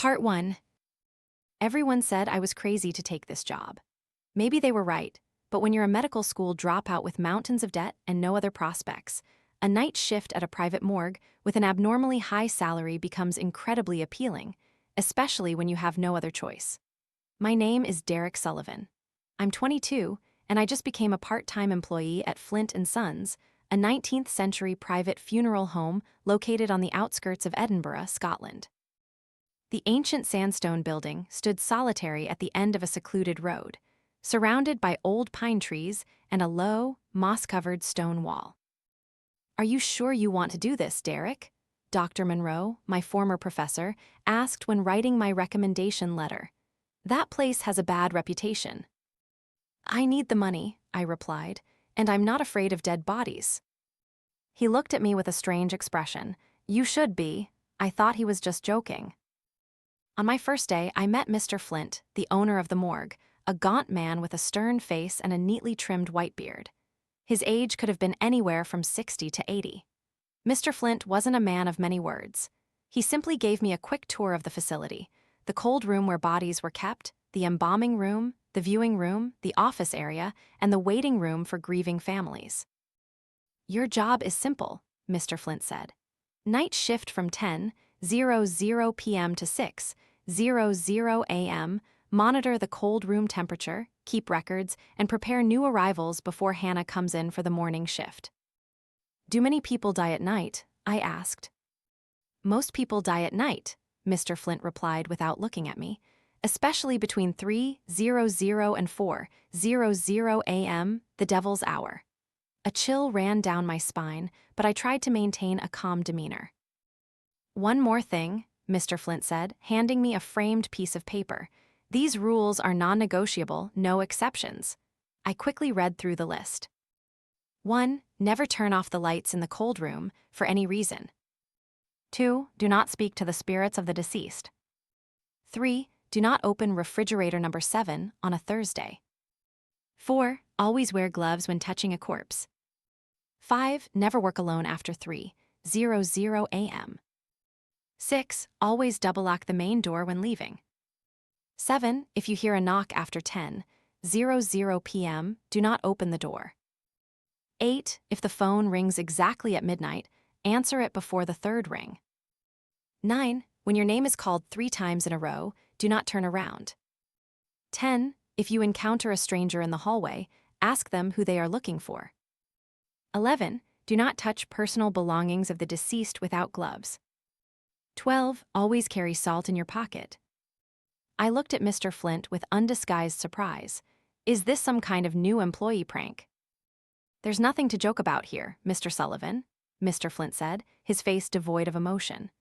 Part 1. Everyone said I was crazy to take this job. Maybe they were right, but when you're a medical school dropout with mountains of debt and no other prospects, a night shift at a private morgue with an abnormally high salary becomes incredibly appealing, especially when you have no other choice. My name is Derek Sullivan. I'm 22, and I just became a part-time employee at Flint and Sons, a 19th-century private funeral home located on the outskirts of Edinburgh, Scotland. The ancient sandstone building stood solitary at the end of a secluded road, surrounded by old pine trees and a low, moss-covered stone wall. "Are you sure you want to do this, Derek?" Dr. Monroe, my former professor, asked when writing my recommendation letter. "That place has a bad reputation." "I need the money," I replied, "and I'm not afraid of dead bodies." He looked at me with a strange expression. "You should be." I thought he was just joking. On my first day, I met Mr. Flint, the owner of the morgue, a gaunt man with a stern face and a neatly trimmed white beard. His age could have been anywhere from 60 to 80. Mr. Flint wasn't a man of many words. He simply gave me a quick tour of the facility, the cold room where bodies were kept, the embalming room, the viewing room, the office area, and the waiting room for grieving families. "Your job is simple," Mr. Flint said. "Night shift from 10:00 p.m. to 6:00 a.m., monitor the cold room temperature, keep records, and prepare new arrivals before Hannah comes in for the morning shift." "Do many people die at night?" I asked. "Most people die at night," Mr. Flint replied without looking at me, "especially between 3:00 and 4:00 a.m., the devil's hour." A chill ran down my spine, but I tried to maintain a calm demeanor. "One more thing," Mr. Flint said, handing me a framed piece of paper. "These rules are non-negotiable, no exceptions." I quickly read through the list. 1. Never turn off the lights in the cold room, for any reason. 2. Do not speak to the spirits of the deceased. 3. Do not open refrigerator number 7 on a Thursday. 4. Always wear gloves when touching a corpse. 5. Never work alone after 3:00 a.m. 6. Always double-lock the main door when leaving. 7. If you hear a knock after 10:00 p.m., do not open the door. 8. If the phone rings exactly at midnight, answer it before the third ring. 9. When your name is called 3 times in a row, do not turn around. 10. If you encounter a stranger in the hallway, ask them who they are looking for. 11. Do not touch personal belongings of the deceased without gloves. 12. Always carry salt in your pocket. I looked at Mr. Flint with undisguised surprise. Is this some kind of new employee prank? "There's nothing to joke about here, Mr. Sullivan," Mr. Flint said, his face devoid of emotion.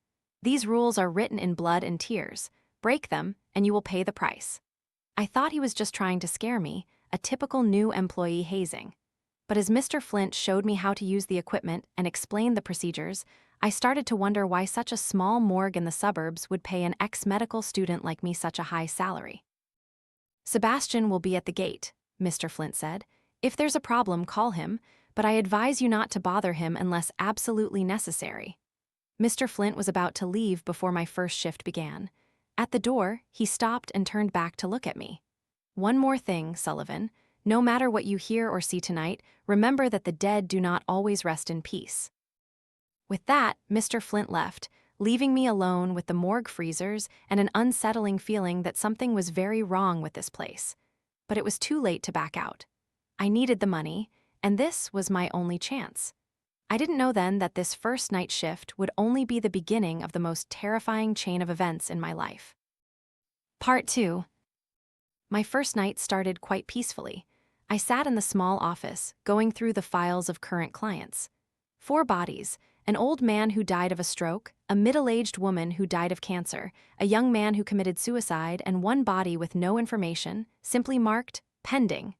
"These rules are written in blood and tears. Break them, and you will pay the price." I thought he was just trying to scare me, a typical new employee hazing. But as Mr. Flint showed me how to use the equipment and explained the procedures, I started to wonder why such a small morgue in the suburbs would pay an ex-medical student like me such a high salary. "Sebastian will be at the gate," Mr. Flint said. "If there's a problem, call him, but I advise you not to bother him unless absolutely necessary." Mr. Flint was about to leave before my first shift began. At the door, he stopped and turned back to look at me. "One more thing, Sullivan. No matter what you hear or see tonight, remember that the dead do not always rest in peace." With that, Mr. Flint left, leaving me alone with the morgue freezers and an unsettling feeling that something was very wrong with this place. But it was too late to back out. I needed the money, and this was my only chance. I didn't know then that this first night shift would only be the beginning of the most terrifying chain of events in my life. Part 2. My first night started quite peacefully. I sat in the small office, going through the files of current clients. 4 bodies: an old man who died of a stroke, a middle-aged woman who died of cancer, a young man who committed suicide, and 1 body with no information, simply marked, pending.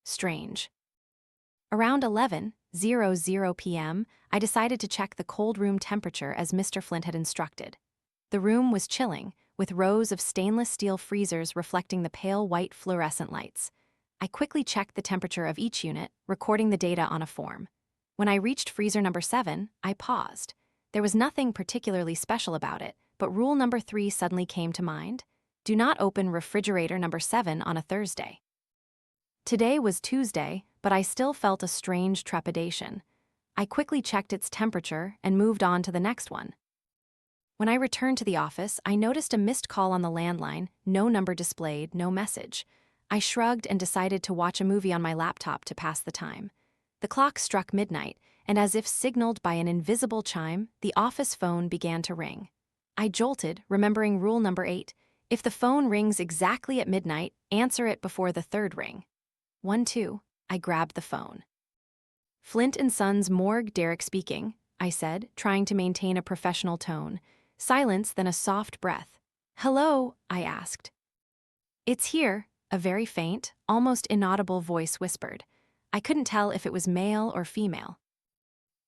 Strange. Around 11:00 p.m., I decided to check the cold room temperature as Mr. Flint had instructed. The room was chilling, with rows of stainless steel freezers reflecting the pale white fluorescent lights. I quickly checked the temperature of each unit, recording the data on a form. When I reached freezer number 7, I paused. There was nothing particularly special about it, but rule number 3 suddenly came to mind. Do not open refrigerator number 7 on a Thursday. Today was Tuesday, but I still felt a strange trepidation. I quickly checked its temperature and moved on to the next one. When I returned to the office, I noticed a missed call on the landline, no number displayed, no message. I shrugged and decided to watch a movie on my laptop to pass the time. The clock struck midnight, and as if signaled by an invisible chime, the office phone began to ring. I jolted, remembering rule number 8. If the phone rings exactly at midnight, answer it before the third ring. 1-2. I grabbed the phone. Flint and Sons Morgue, Derek speaking, I said, trying to maintain a professional tone. Silence, then a soft breath. Hello, I asked. It's here, a very faint, almost inaudible voice whispered. I couldn't tell if it was male or female.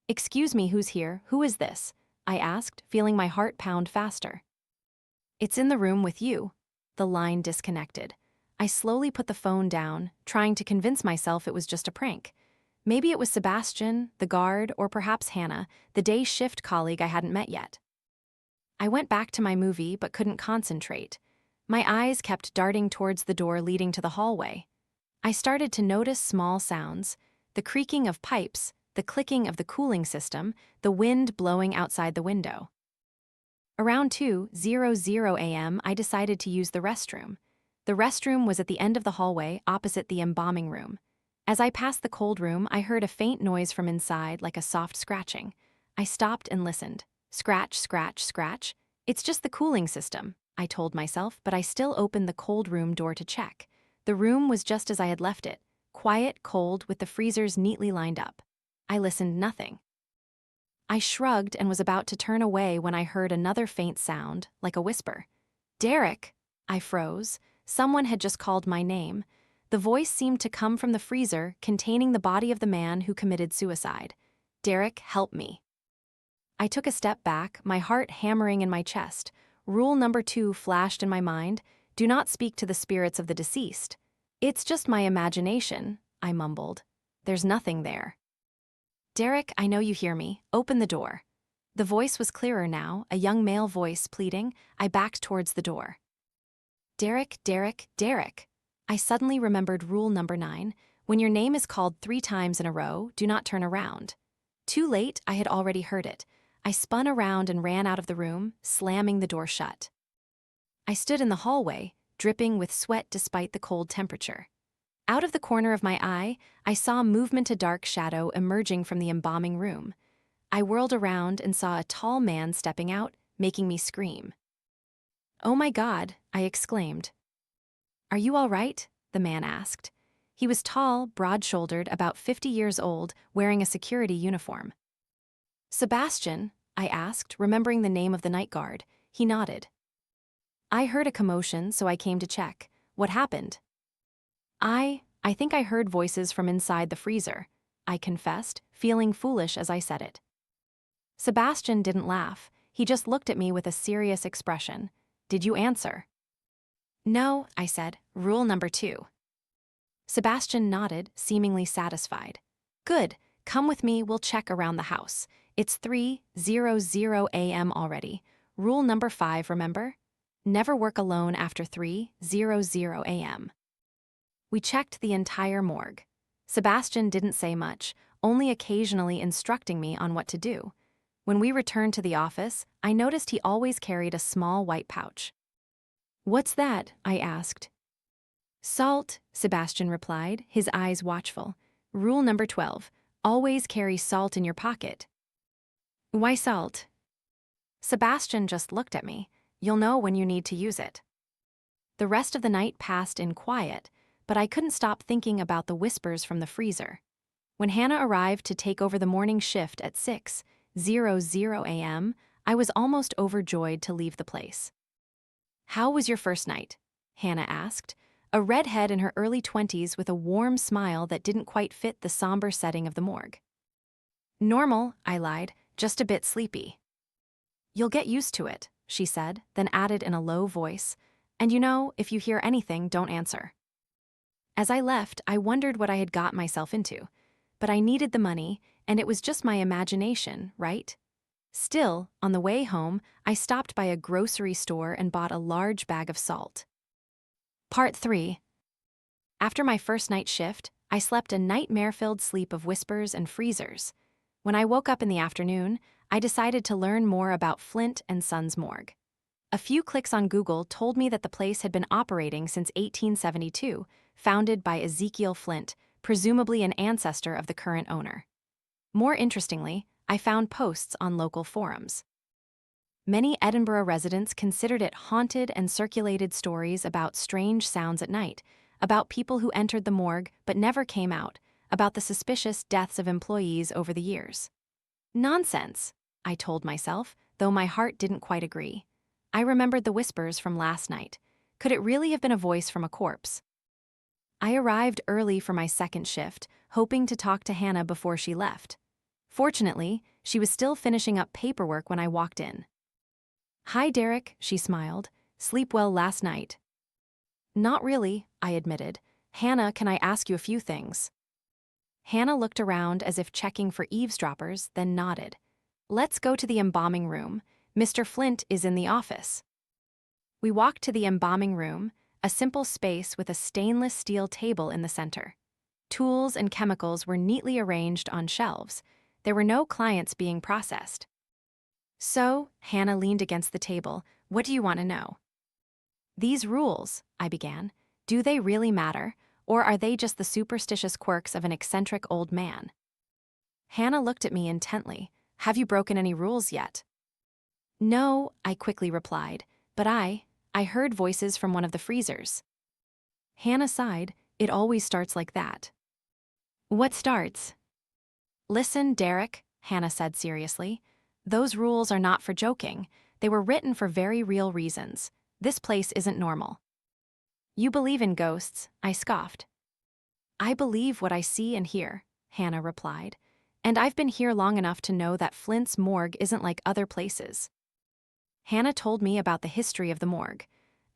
Excuse me, who's here? Who is this? I asked, feeling my heart pound faster. It's in the room with you. The line disconnected. I slowly put the phone down, trying to convince myself it was just a prank. Maybe it was Sebastian, the guard, or perhaps Hannah, the day shift colleague I hadn't met yet. I went back to my movie but couldn't concentrate. My eyes kept darting towards the door leading to the hallway. I started to notice small sounds, the creaking of pipes, the clicking of the cooling system, the wind blowing outside the window. Around 2:00 a.m., I decided to use the restroom. The restroom was at the end of the hallway, opposite the embalming room. As I passed the cold room, I heard a faint noise from inside, like a soft scratching. I stopped and listened. Scratch, scratch, scratch. It's just the cooling system, I told myself, but I still opened the cold room door to check. The room was just as I had left it, quiet, cold, with the freezers neatly lined up. I listened, nothing. I shrugged and was about to turn away when I heard another faint sound, like a whisper. Derek! I froze. Someone had just called my name. The voice seemed to come from the freezer containing the body of the man who committed suicide. Derek, help me. I took a step back, my heart hammering in my chest. Rule number 2 flashed in my mind. Do not speak to the spirits of the deceased. It's just my imagination, I mumbled. There's nothing there. Derek, I know you hear me. Open the door. The voice was clearer now, a young male voice pleading. I backed towards the door. Derek, Derek, Derek. I suddenly remembered rule number 9. When your name is called 3 times in a row, do not turn around. Too late, I had already heard it. I spun around and ran out of the room, slamming the door shut. I stood in the hallway, dripping with sweat despite the cold temperature. Out of the corner of my eye, I saw movement, a dark shadow emerging from the embalming room. I whirled around and saw a tall man stepping out, making me scream. Oh my God, I exclaimed. Are you all right? The man asked. He was tall, broad-shouldered, about 50 years old, wearing a security uniform. Sebastian, I asked, remembering the name of the night guard. He nodded. I heard a commotion, so I came to check. What happened? I think I heard voices from inside the freezer, I confessed, feeling foolish as I said it. Sebastian didn't laugh. He just looked at me with a serious expression. Did you answer? No, I said. Rule number 2. Sebastian nodded, seemingly satisfied. Good. Come with me, we'll check around the house. It's 3:00 a.m. already. Rule number 5, remember? Never work alone after 3:00 a.m. We checked the entire morgue. Sebastian didn't say much, only occasionally instructing me on what to do. When we returned to the office, I noticed he always carried a small white pouch. What's that? I asked. Salt, Sebastian replied, his eyes watchful. Rule number 12. Always carry salt in your pocket. Why salt? Sebastian just looked at me. You'll know when you need to use it. The rest of the night passed in quiet, but I couldn't stop thinking about the whispers from the freezer. When Hannah arrived to take over the morning shift at 6:00 a.m., I was almost overjoyed to leave the place. How was your first night? Hannah asked, a redhead in her early 20s with a warm smile that didn't quite fit the somber setting of the morgue. Normal, I lied, just a bit sleepy. You'll get used to it, she said, then added in a low voice, and you know, if you hear anything, don't answer. As I left, I wondered what I had got myself into, but I needed the money, and it was just my imagination, right? Still, on the way home, I stopped by a grocery store and bought a large bag of salt. Part 3. After my first night shift, I slept a nightmare-filled sleep of whispers and freezers. When I woke up in the afternoon, I decided to learn more about Flint and Sons Morgue. A few clicks on Google told me that the place had been operating since 1872, founded by Ezekiel Flint, presumably an ancestor of the current owner. More interestingly, I found posts on local forums. Many Edinburgh residents considered it haunted and circulated stories about strange sounds at night, about people who entered the morgue but never came out, about the suspicious deaths of employees over the years. Nonsense, I told myself, though my heart didn't quite agree. I remembered the whispers from last night. Could it really have been a voice from a corpse? I arrived early for my second shift, hoping to talk to Hannah before she left. Fortunately, she was still finishing up paperwork when I walked in. "Hi, Derek," she smiled. "Sleep well last night?" "Not really," I admitted. "Hannah, can I ask you a few things?" Hannah looked around as if checking for eavesdroppers, then nodded. "Let's go to the embalming room. Mr. Flint is in the office." We walked to the embalming room, a simple space with a stainless steel table in the center. Tools and chemicals were neatly arranged on shelves. There were no clients being processed. "So," Hannah leaned against the table, "what do you want to know?" "These rules," I began, "do they really matter, or are they just the superstitious quirks of an eccentric old man?" Hannah looked at me intently. "Have you broken any rules yet?" "No," I quickly replied, "but I heard voices from one of the freezers." Hannah sighed. "It always starts like that." "What starts?" "Listen, Derek," Hannah said seriously. "Those rules are not for joking. They were written for very real reasons. This place isn't normal." "You believe in ghosts," I scoffed. "I believe what I see and hear," Hannah replied. "And I've been here long enough to know that Flint's morgue isn't like other places." Hannah told me about the history of the morgue.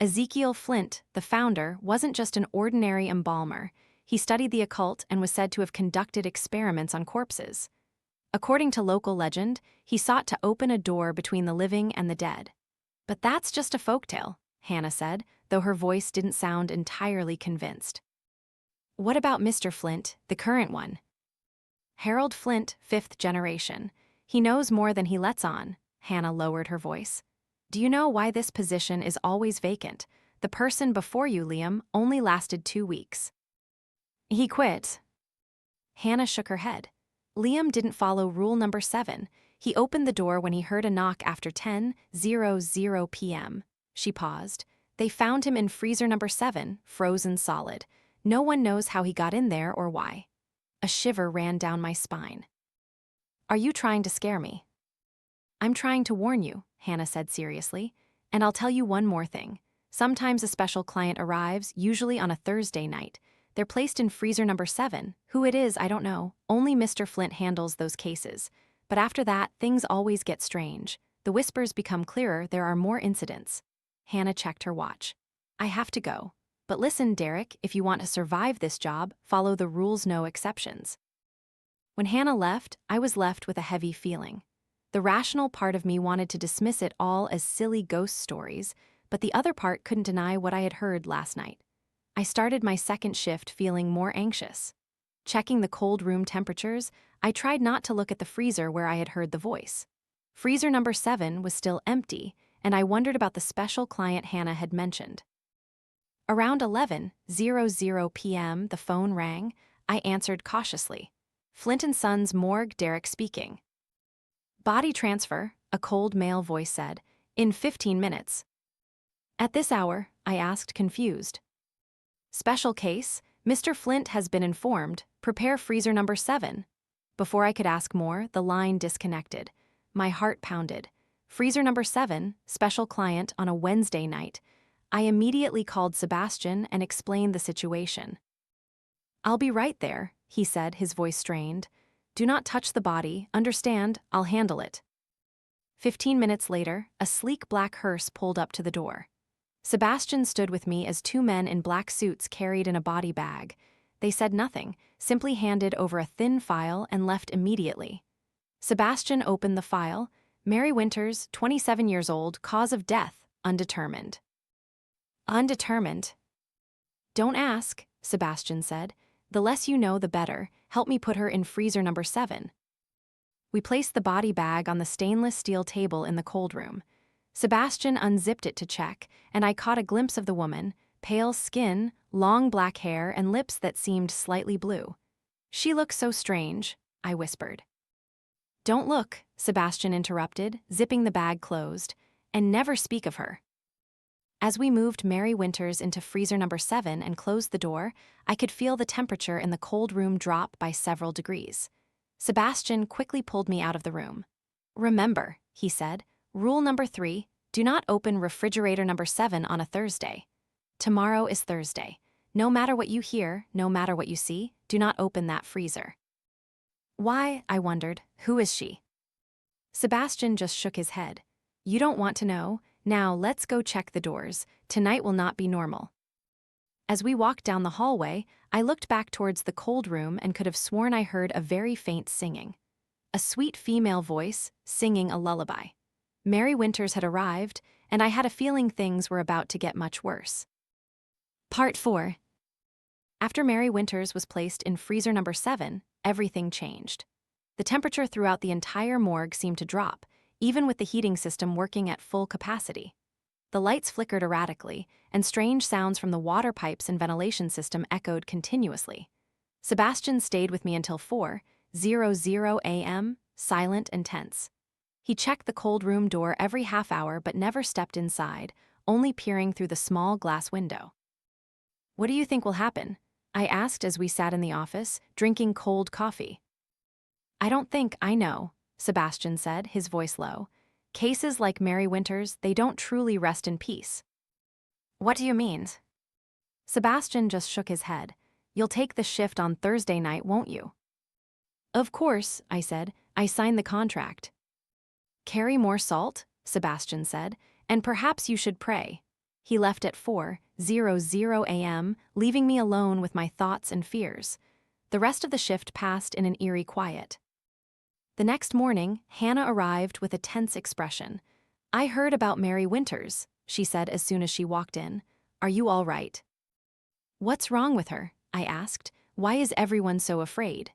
Ezekiel Flint, the founder, wasn't just an ordinary embalmer. He studied the occult and was said to have conducted experiments on corpses. According to local legend, he sought to open a door between the living and the dead. "But that's just a folktale," Hannah said, though her voice didn't sound entirely convinced. "What about Mr. Flint, the current one?" "Harold Flint, 5th generation. He knows more than he lets on," Hannah lowered her voice. "Do you know why this position is always vacant? The person before you, Liam, only lasted 2 weeks. He quit." Hannah shook her head. "Liam didn't follow rule number 7. He opened the door when he heard a knock after 10:00 p.m. She paused. "They found him in freezer number 7, frozen solid. No one knows how he got in there or why." A shiver ran down my spine. "Are you trying to scare me?" "I'm trying to warn you," Hannah said seriously. "And I'll tell you one more thing. Sometimes a special client arrives, usually on a Thursday night. They're placed in freezer number 7. Who it is, I don't know. Only Mr. Flint handles those cases. But after that, things always get strange. The whispers become clearer, there are more incidents." Hannah checked her watch. "I have to go. But listen, Derek, if you want to survive this job, follow the rules, no exceptions." When Hannah left, I was left with a heavy feeling. The rational part of me wanted to dismiss it all as silly ghost stories, but the other part couldn't deny what I had heard last night. I started my second shift feeling more anxious. Checking the cold room temperatures, I tried not to look at the freezer where I had heard the voice. Freezer number 7 was still empty, and I wondered about the special client Hannah had mentioned. Around 11:00 p.m., the phone rang. I answered cautiously. "Flint and Sons Morgue, Derek speaking." "Body transfer," a cold male voice said. "In 15 minutes. "At this hour?" I asked, confused. "Special case. Mr. Flint has been informed. Prepare freezer number 7. Before I could ask more, the line disconnected. My heart pounded. Freezer number 7, special client on a Wednesday night. I immediately called Sebastian and explained the situation. "I'll be right there," he said, his voice strained. "Do not touch the body. Understand, I'll handle it." 15 minutes later, a sleek black hearse pulled up to the door. Sebastian stood with me as 2 men in black suits carried in a body bag. They said nothing, simply handed over a thin file and left immediately. Sebastian opened the file. Mary Winters, 27 years old, cause of death, undetermined. Undetermined? Don't ask, Sebastian said. The less you know, the better. Help me put her in freezer number 7. We placed the body bag on the stainless steel table in the cold room. Sebastian unzipped it to check, and I caught a glimpse of the woman, pale skin, long black hair, and lips that seemed slightly blue. She looked so strange, I whispered. Don't look, Sebastian interrupted, zipping the bag closed, and never speak of her. As we moved Mary Winters into freezer number 7 and closed the door, I could feel the temperature in the cold room drop by several degrees. Sebastian quickly pulled me out of the room. Remember, he said, rule number 3, do not open refrigerator number 7 on a Thursday. Tomorrow is Thursday. No matter what you hear, no matter what you see, do not open that freezer. Why, I wondered, who is she? Sebastian just shook his head. You don't want to know? Now let's go check the doors. Tonight will not be normal. As we walked down the hallway, I looked back towards the cold room and could have sworn I heard a very faint singing. A sweet female voice, singing a lullaby. Mary Winters had arrived, and I had a feeling things were about to get much worse. Part 4. After Mary Winters was placed in freezer number 7, everything changed. The temperature throughout the entire morgue seemed to drop, even with the heating system working at full capacity. The lights flickered erratically, and strange sounds from the water pipes and ventilation system echoed continuously. Sebastian stayed with me until 4:00 a.m., silent and tense. He checked the cold room door every half hour but never stepped inside, only peering through the small glass window. What do you think will happen? I asked as we sat in the office, drinking cold coffee. I don't think I know, Sebastian said, his voice low. Cases like Mary Winters, they don't truly rest in peace. What do you mean? Sebastian just shook his head. You'll take the shift on Thursday night, won't you? Of course, I said. I signed the contract. Carry more salt, Sebastian said, and perhaps you should pray. He left at 4:00 a.m., leaving me alone with my thoughts and fears. The rest of the shift passed in an eerie quiet. The next morning, Hannah arrived with a tense expression. I heard about Mary Winters, she said as soon as she walked in. Are you all right? What's wrong with her? I asked. Why is everyone so afraid?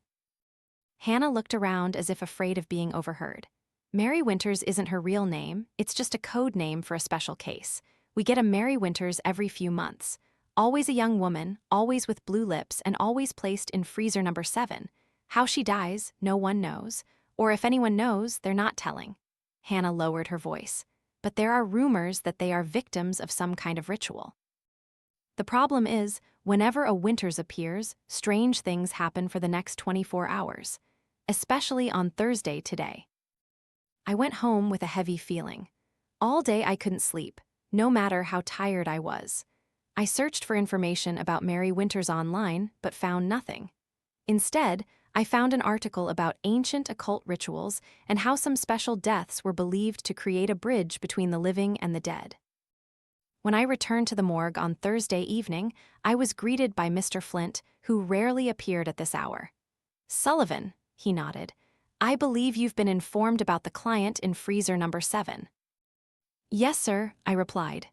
Hannah looked around as if afraid of being overheard. Mary Winters isn't her real name, it's just a code name for a special case. We get a Mary Winters every few months. Always a young woman, always with blue lips, and always placed in freezer number 7. How she dies, no one knows. Or if anyone knows, they're not telling. Hannah lowered her voice. But there are rumors that they are victims of some kind of ritual. The problem is, whenever a Winters appears, strange things happen for the next 24 hours. Especially on Thursday today. I went home with a heavy feeling. All day I couldn't sleep, no matter how tired I was. I searched for information about Mary Winters online, but found nothing. Instead, I found an article about ancient occult rituals and how some special deaths were believed to create a bridge between the living and the dead. When I returned to the morgue on Thursday evening, I was greeted by Mr. Flint, who rarely appeared at this hour. Sullivan, he nodded, I believe you've been informed about the client in freezer number 7. Yes, sir, I replied.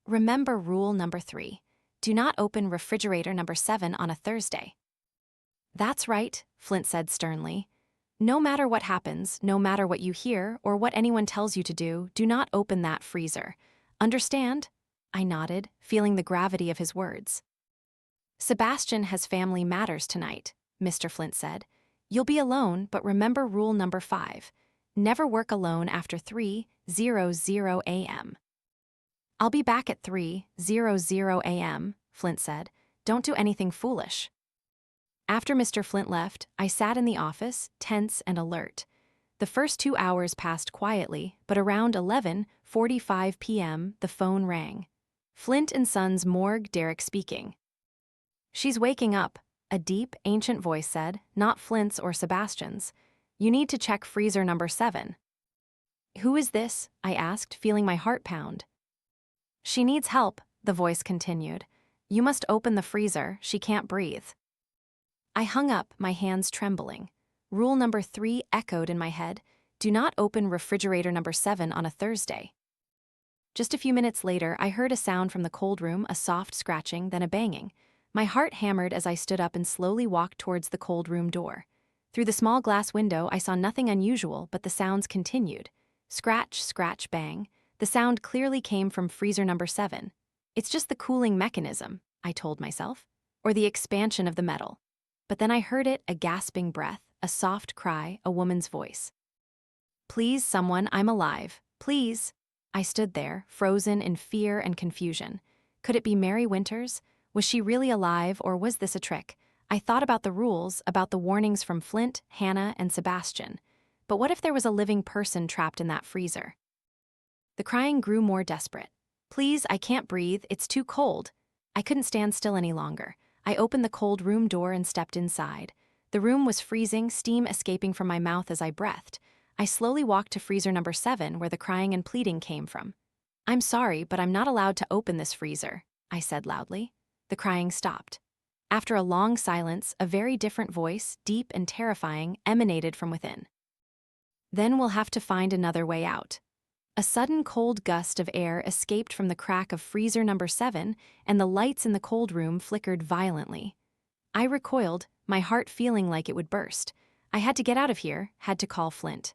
Remember rule number 3. Do not open refrigerator number 7 on a Thursday. That's right, Flint said sternly. No matter what happens, no matter what you hear or what anyone tells you to do not open that freezer. Understand? I nodded, feeling the gravity of his words. Sebastian has family matters tonight, Mr. Flint said. You'll be alone, but remember rule number 5. Never work alone after 3:00 a.m. I'll be back at 3:00 a.m., Flint said. Don't do anything foolish. After Mr. Flint left, I sat in the office, tense and alert. The first 2 hours passed quietly, but around 11:45 p.m., the phone rang. Flint and Sons Morgue, Derek speaking. She's waking up, a deep, ancient voice said, not Flint's or Sebastian's. You need to check freezer number 7. Who is this? I asked, feeling my heart pound. She needs help, the voice continued. You must open the freezer, she can't breathe. I hung up, my hands trembling. Rule number 3 echoed in my head. Do not open refrigerator number 7 on a Thursday. Just a few minutes later, I heard a sound from the cold room, a soft scratching, then a banging. My heart hammered as I stood up and slowly walked towards the cold room door. Through the small glass window, I saw nothing unusual, but the sounds continued. Scratch, scratch, bang. The sound clearly came from freezer number 7. It's just the cooling mechanism, I told myself, or the expansion of the metal. But then I heard it, a gasping breath, a soft cry, a woman's voice. Please, someone, I'm alive. Please. I stood there, frozen in fear and confusion. Could it be Mary Winters? Was she really alive, or was this a trick? I thought about the rules, about the warnings from Flint, Hannah, and Sebastian. But what if there was a living person trapped in that freezer? The crying grew more desperate. Please, I can't breathe, it's too cold. I couldn't stand still any longer. I opened the cold room door and stepped inside. The room was freezing, steam escaping from my mouth as I breathed. I slowly walked to freezer number 7, where the crying and pleading came from. I'm sorry, but I'm not allowed to open this freezer, I said loudly. The crying stopped. After a long silence, a very different voice, deep and terrifying, emanated from within. Then we'll have to find another way out. A sudden cold gust of air escaped from the crack of freezer number 7, and the lights in the cold room flickered violently. I recoiled, my heart feeling like it would burst. I had to get out of here, had to call Flint.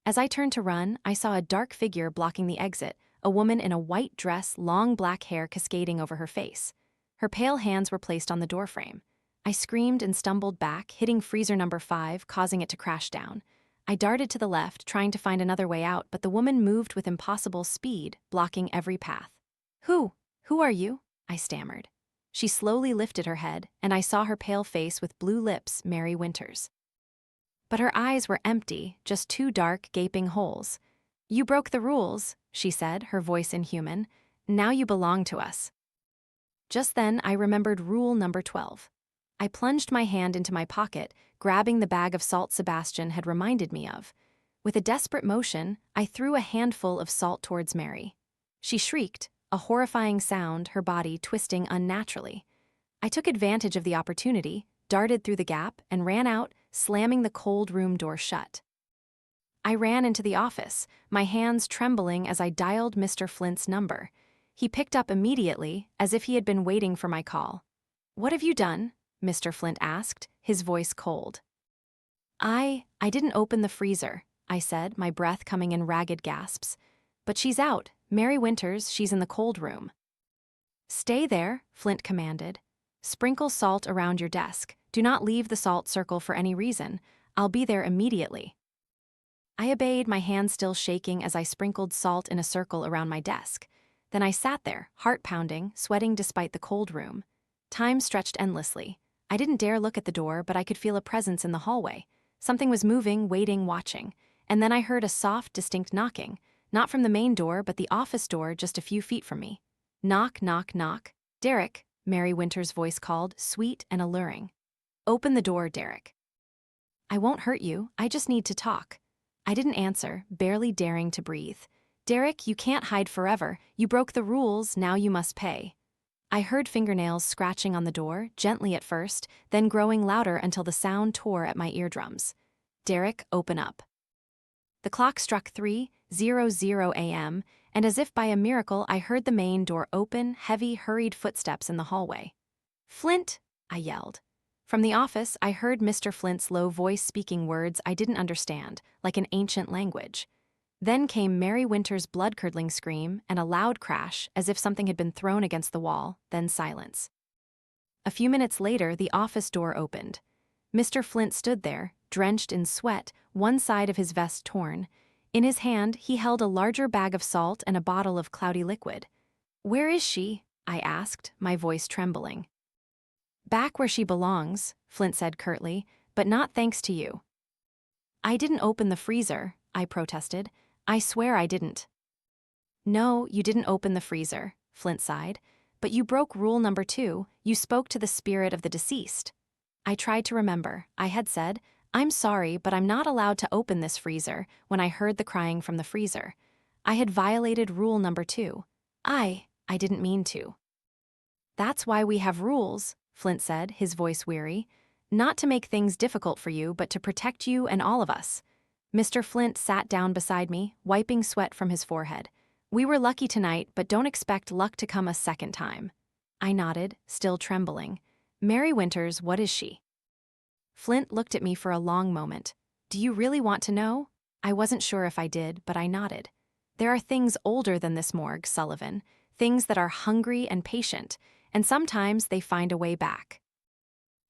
As I turned to run, I saw a dark figure blocking the exit, a woman in a white dress, long black hair cascading over her face. Her pale hands were placed on the doorframe. I screamed and stumbled back, hitting freezer number 5, causing it to crash down. I darted to the left, trying to find another way out, but the woman moved with impossible speed, blocking every path. Who are you? I stammered. She slowly lifted her head, and I saw her pale face with blue lips, Mary Winters. But her eyes were empty, just 2 dark, gaping holes. You broke the rules, she said, her voice inhuman. Now you belong to us. Just then, I remembered rule number 12. I plunged my hand into my pocket, grabbing the bag of salt Sebastian had reminded me of. With a desperate motion, I threw a handful of salt towards Mary. She shrieked, a horrifying sound, her body twisting unnaturally. I took advantage of the opportunity, darted through the gap, and ran out, slamming the cold room door shut. I ran into the office, my hands trembling as I dialed Mr. Flint's number. He picked up immediately, as if he had been waiting for my call. What have you done? Mr. Flint asked, his voice cold. I didn't open the freezer, I said, my breath coming in ragged gasps. But she's out. Mary Winters, she's in the cold room. Stay there, Flint commanded. Sprinkle salt around your desk. Do not leave the salt circle for any reason. I'll be there immediately. I obeyed, my hand still shaking as I sprinkled salt in a circle around my desk. Then I sat there, heart pounding, sweating despite the cold room. Time stretched endlessly. I didn't dare look at the door, but I could feel a presence in the hallway. Something was moving, waiting, watching. And then I heard a soft, distinct knocking. Not from the main door, but the office door just a few feet from me. Knock, knock, knock. Derek, Mary Winters' voice called, sweet and alluring. Open the door, Derek. I won't hurt you, I just need to talk. I didn't answer, barely daring to breathe. Derek, you can't hide forever. You broke the rules, now you must pay. I heard fingernails scratching on the door, gently at first, then growing louder until the sound tore at my eardrums. Derek, open up. The clock struck 3:00 a.m., and as if by a miracle, I heard the main door open, heavy, hurried footsteps in the hallway. Flint, I yelled. From the office, I heard Mr. Flint's low voice speaking words I didn't understand, like an ancient language. Then came Mary Winters' blood-curdling scream and a loud crash, as if something had been thrown against the wall, then silence. A few minutes later, the office door opened. Mr. Flint stood there, drenched in sweat, one side of his vest torn. In his hand, he held a larger bag of salt and a bottle of cloudy liquid. Where is she? I asked, my voice trembling. Back where she belongs, Flint said curtly, but not thanks to you. I didn't open the freezer, I protested. I swear I didn't. No, you didn't open the freezer, Flint sighed. But you broke rule number 2, you spoke to the spirit of the deceased. I tried to remember. I had said, I'm sorry, but I'm not allowed to open this freezer, when I heard the crying from the freezer. I had violated rule number 2. I didn't mean to. That's why we have rules, Flint said, his voice weary. Not to make things difficult for you, but to protect you and all of us. Mr. Flint sat down beside me, wiping sweat from his forehead. We were lucky tonight, but don't expect luck to come a second time. I nodded, still trembling. Mary Winters, what is she? Flint looked at me for a long moment. Do you really want to know? I wasn't sure if I did, but I nodded. There are things older than this morgue, Sullivan. Things that are hungry and patient, and sometimes they find a way back.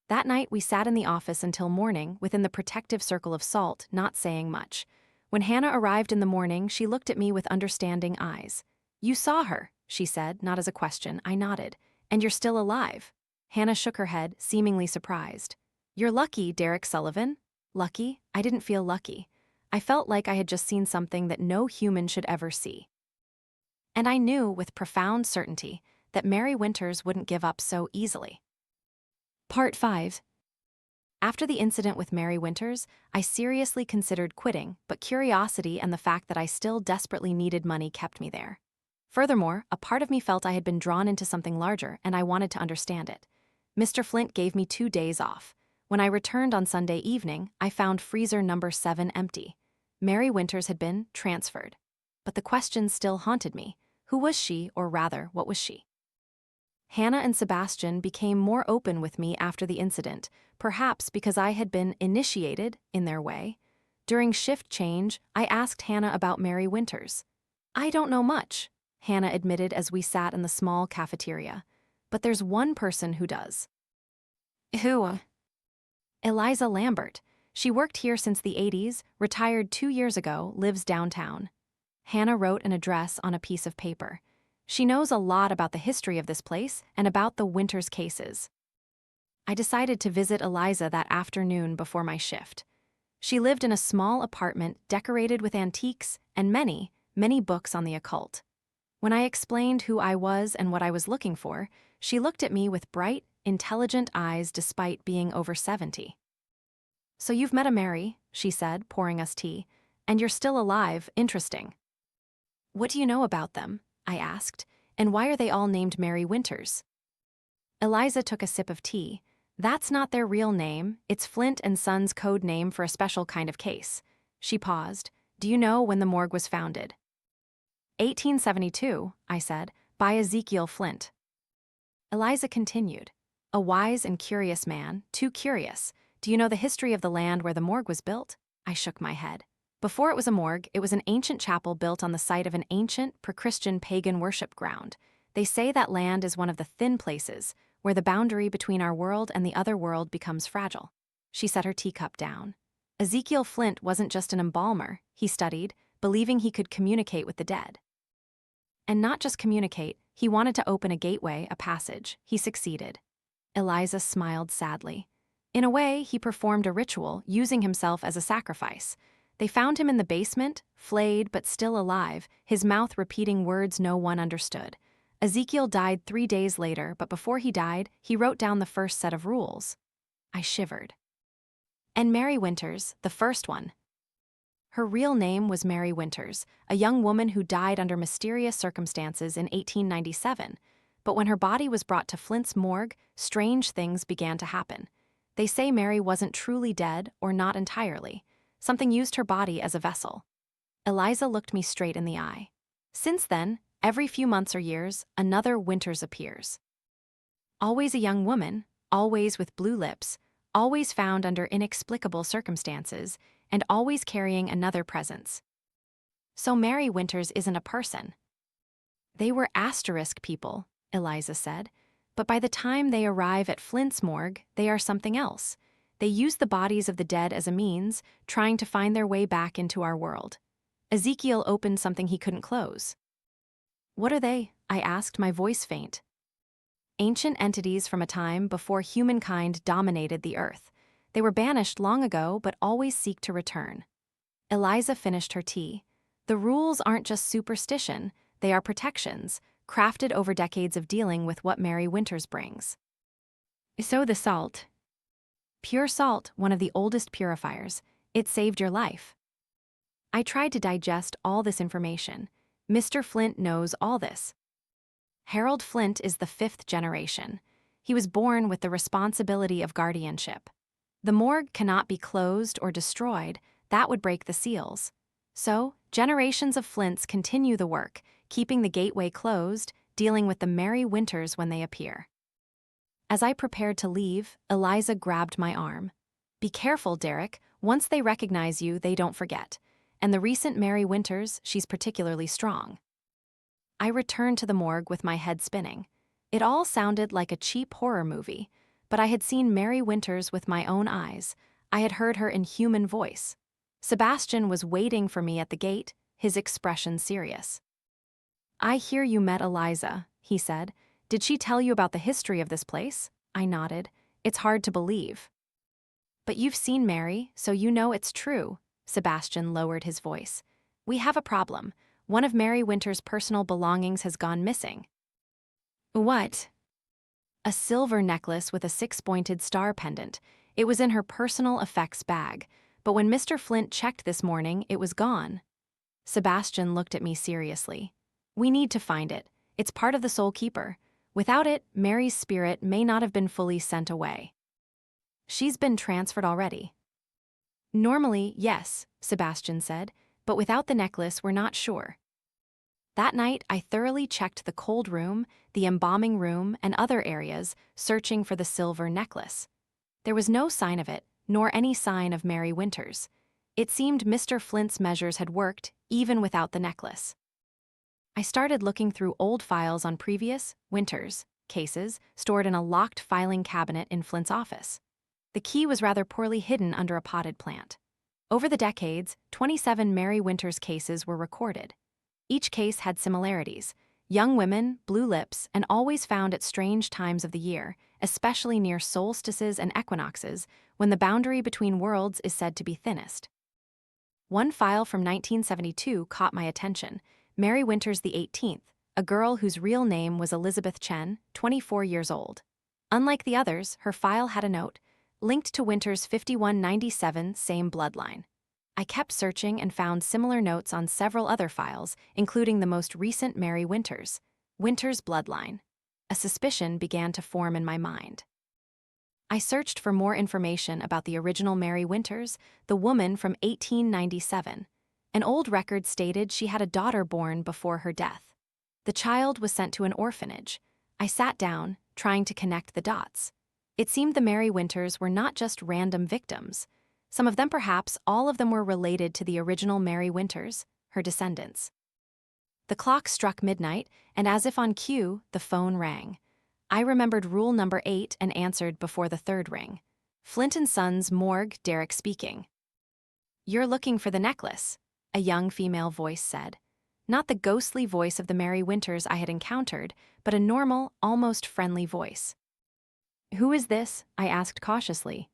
That night we sat in the office until morning, within the protective circle of salt, not saying much. When Hannah arrived in the morning, she looked at me with understanding eyes. You saw her, she said, not as a question. I nodded. And you're still alive. Hannah shook her head, seemingly surprised. You're lucky, Derek Sullivan. Lucky? I didn't feel lucky. I felt like I had just seen something that no human should ever see. And I knew with profound certainty that Mary Winters wouldn't give up so easily. Part 5. After the incident with Mary Winters, I seriously considered quitting, but curiosity and the fact that I still desperately needed money kept me there. Furthermore, a part of me felt I had been drawn into something larger and I wanted to understand it. Mr. Flint gave me 2 days off. When I returned on Sunday evening, I found freezer number 7 empty. Mary Winters had been transferred. But the questions still haunted me. Who was she, or rather, what was she? Hannah and Sebastian became more open with me after the incident, perhaps because I had been initiated in their way. During shift change, I asked Hannah about Mary Winters. I don't know much, Hannah admitted as we sat in the small cafeteria. But there's one person who does. Who? Eliza Lambert. She worked here since the 80s, retired 2 years ago, lives downtown. Hannah wrote an address on a piece of paper. She knows a lot about the history of this place and about the Winters cases. I decided to visit Eliza that afternoon before my shift. She lived in a small apartment decorated with antiques and many, many books on the occult. When I explained who I was and what I was looking for, she looked at me with bright, intelligent eyes despite being over 70. So you've met a Mary, she said, pouring us tea, and you're still alive. Interesting. What do you know about them? I asked, and why are they all named Mary Winters? Eliza took a sip of tea. That's not their real name, it's Flint and Sons' code name for a special kind of case. She paused. Do you know when the morgue was founded? 1872, I said, by Ezekiel Flint. Eliza continued. A wise and curious man, too curious. Do you know the history of the land where the morgue was built? I shook my head. Before it was a morgue, it was an ancient chapel built on the site of an ancient, pre-Christian pagan worship ground. They say that land is one of the thin places, where the boundary between our world and the other world becomes fragile. She set her teacup down. Ezekiel Flint wasn't just an embalmer, he studied, believing he could communicate with the dead. And not just communicate, he wanted to open a gateway, a passage. He succeeded. Eliza smiled sadly. In a way, he performed a ritual, using himself as a sacrifice. They found him in the basement, flayed but still alive, his mouth repeating words no one understood. Ezekiel died 3 days later, but before he died, he wrote down the first set of rules. I shivered. And Mary Winters, the first one. Her real name was Mary Winters, a young woman who died under mysterious circumstances in 1897. But when her body was brought to Flint's morgue, strange things began to happen. They say Mary wasn't truly dead, or not entirely. Something used her body as a vessel. Eliza looked me straight in the eye. Since then, every few months or years, another Winters appears. Always a young woman, always with blue lips, always found under inexplicable circumstances, and always carrying another presence. So Mary Winters isn't a person. They were asterisk people, Eliza said, but by the time they arrive at Flint's morgue, they are something else. They use the bodies of the dead as a means, trying to find their way back into our world. Ezekiel opened something he couldn't close. What are they? I asked, my voice faint. Ancient entities from a time before humankind dominated the earth. They were banished long ago, but always seek to return. Eliza finished her tea. The rules aren't just superstition, they are protections, crafted over decades of dealing with what Mary Winters brings. So the salt. Pure salt, one of the oldest purifiers. It saved your life. I tried to digest all this information. Mr. Flint knows all this. Harold Flint is the 5th generation. He was born with the responsibility of guardianship. The morgue cannot be closed or destroyed. that would break the seals. So, generations of Flints continue the work, keeping the gateway closed, dealing with the merry winters when they appear. As I prepared to leave, Eliza grabbed my arm. "Be careful, Derek. Once they recognize you, they don't forget. And the recent merry winters, she's particularly strong." I returned to the morgue with my head spinning. It all sounded like a cheap horror movie, but I had seen Mary Winters with my own eyes. I had heard her in human voice. Sebastian was waiting for me at the gate, his expression serious. "I hear you met Eliza," he said. "Did she tell you about the history of this place?" I nodded. "It's hard to believe." "But you've seen Mary, so you know it's true." Sebastian lowered his voice. "We have a problem. One of Mary Winter's personal belongings has gone missing." "What?" "A silver necklace with a 6-pointed star pendant. It was in her personal effects bag, but when Mr. Flint checked this morning, it was gone." Sebastian looked at me seriously. "We need to find it. It's part of the Soul Keeper. Without it, Mary's spirit may not have been fully sent away." "She's been transferred already." "Normally, yes," Sebastian said, "but without the necklace, we're not sure." That night, I thoroughly checked the cold room, the embalming room, and other areas, searching for the silver necklace. There was no sign of it, nor any sign of Mary Winters. It seemed Mr. Flint's measures had worked, even without the necklace. I started looking through old files on previous, Winters, cases stored in a locked filing cabinet in Flint's office. The key was rather poorly hidden under a potted plant. Over the decades, 27 Mary Winters cases were recorded. Each case had similarities: young women, blue lips, and always found at strange times of the year, especially near solstices and equinoxes, when the boundary between worlds is said to be thinnest. One file from 1972 caught my attention: Mary Winters the 18th, a girl whose real name was Elizabeth Chen, 24 years old. Unlike the others, her file had a note, linked to Winters 5197, same bloodline. I kept searching and found similar notes on several other files, including the most recent Mary Winters' bloodline. A suspicion began to form in my mind. I searched for more information about the original Mary Winters, the woman from 1897. An old record stated she had a daughter born before her death. The child was sent to an orphanage. I sat down, trying to connect the dots. It seemed the Mary Winters were not just random victims. Some of them, perhaps all of them, were related to the original Mary Winters, her descendants. The clock struck midnight, and as if on cue, the phone rang. I remembered rule number 8 and answered before the third ring. "Flint and Sons, Morgue, Derek speaking." "You're looking for the necklace," a young female voice said. Not the ghostly voice of the Mary Winters I had encountered, but a normal, almost friendly voice. "Who is this?" I asked cautiously.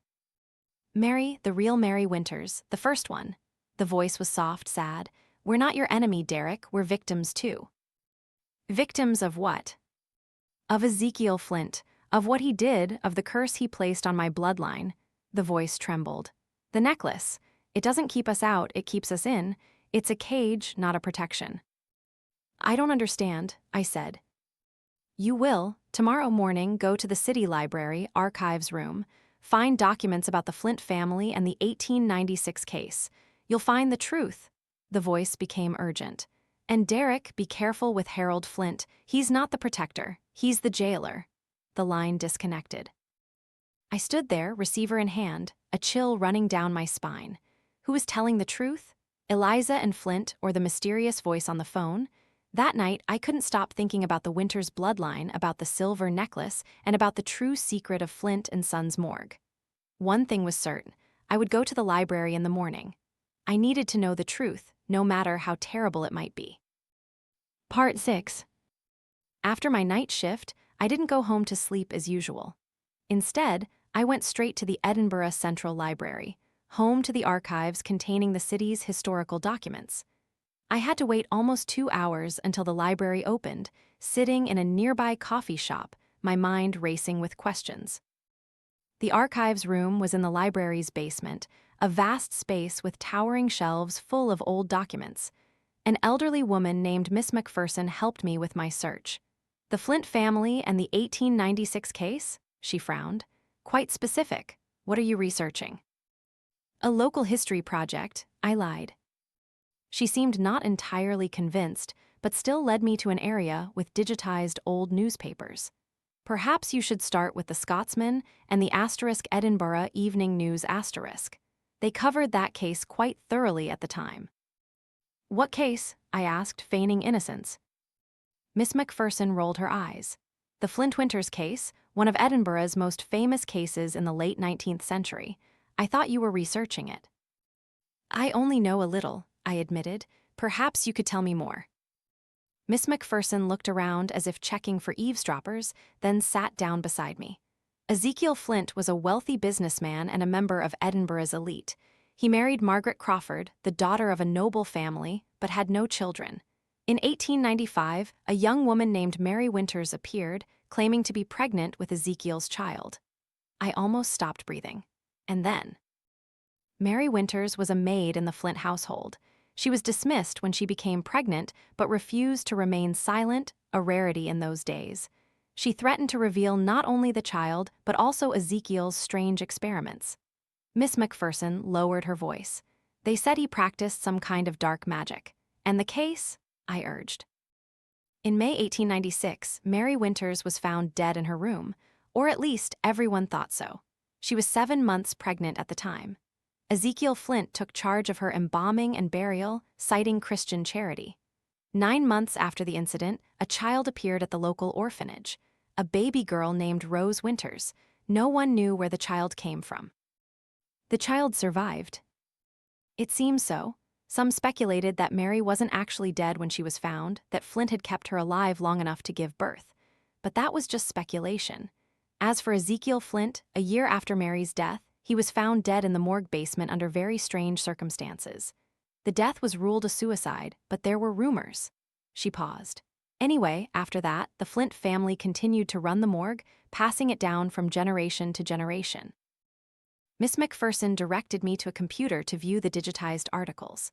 "Mary, the real Mary Winters, the first one." The voice was soft, sad. "We're not your enemy, Derek, we're victims too." "Victims of what?" "Of Ezekiel Flint, of what he did, of the curse he placed on my bloodline." The voice trembled. "The necklace. It doesn't keep us out, it keeps us in. It's a cage, not a protection." "I don't understand," I said. "You will. Tomorrow morning, go to the city library, archives room. Find documents about the Flint family and the 1896 case. You'll find the truth." The voice became urgent. "And Derek, be careful with Harold Flint. He's not the protector, he's the jailer." The line disconnected. I stood there, receiver in hand, a chill running down my spine. Who was telling the truth? Eliza and Flint, or the mysterious voice on the phone? That night, I couldn't stop thinking about the Winters bloodline, about the silver necklace, and about the true secret of Flint and Sons Morgue. One thing was certain: I would go to the library in the morning. I needed to know the truth, no matter how terrible it might be. Part 6. After my night shift, I didn't go home to sleep as usual. Instead, I went straight to the Edinburgh Central Library, home to the archives containing the city's historical documents. I had to wait almost 2 hours until the library opened, sitting in a nearby coffee shop, my mind racing with questions. The archives room was in the library's basement, a vast space with towering shelves full of old documents. An elderly woman named Miss McPherson helped me with my search. "The Flint family and the 1896 case?" She frowned. "Quite specific. What are you researching?" A local history project, I lied. She seemed not entirely convinced, but still led me to an area with digitized old newspapers. Perhaps you should start with the Scotsman and the Edinburgh Evening News *. They covered that case quite thoroughly at the time. What case? I asked, feigning innocence. Miss Macpherson rolled her eyes. The Flint Winters case, one of Edinburgh's most famous cases in the late 19th century. I thought you were researching it. I only know a little, I admitted. Perhaps you could tell me more. Miss Macpherson looked around as if checking for eavesdroppers, then sat down beside me. Ezekiel Flint was a wealthy businessman and a member of Edinburgh's elite. He married Margaret Crawford, the daughter of a noble family, but had no children. In 1895, a young woman named Mary Winters appeared, claiming to be pregnant with Ezekiel's child. I almost stopped breathing. And then, Mary Winters was a maid in the Flint household. She was dismissed when she became pregnant, but refused to remain silent, a rarity in those days. She threatened to reveal not only the child, but also Ezekiel's strange experiments. Miss Macpherson lowered her voice. They said he practiced some kind of dark magic. And the case? I urged. In May 1896, Mary Winters was found dead in her room, or at least everyone thought so. She was 7 months pregnant at the time. Ezekiel Flint took charge of her embalming and burial, citing Christian charity. 9 months after the incident, a child appeared at the local orphanage, a baby girl named Rose Winters. No one knew where the child came from. The child survived. It seems so. Some speculated that Mary wasn't actually dead when she was found, that Flint had kept her alive long enough to give birth. But that was just speculation. As for Ezekiel Flint, a year after Mary's death, he was found dead in the morgue basement under very strange circumstances. The death was ruled a suicide, but there were rumors. She paused. Anyway, after that, the Flint family continued to run the morgue, passing it down from generation to generation. Miss Macpherson directed me to a computer to view the digitized articles.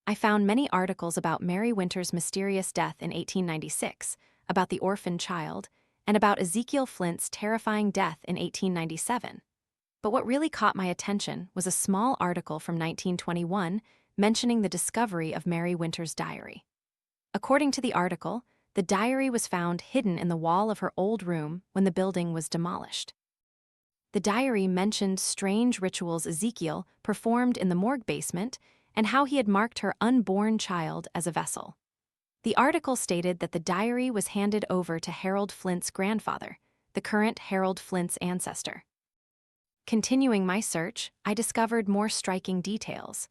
I found many articles about Mary Winters' mysterious death in 1896, about the orphan child, and about Ezekiel Flint's terrifying death in 1897. But what really caught my attention was a small article from 1921 mentioning the discovery of Mary Winters' diary. According to the article, the diary was found hidden in the wall of her old room when the building was demolished. The diary mentioned strange rituals Ezekiel performed in the morgue basement and how he had marked her unborn child as a vessel. The article stated that the diary was handed over to Harold Flint's grandfather, the current Harold Flint's ancestor. Continuing my search, I discovered more striking details.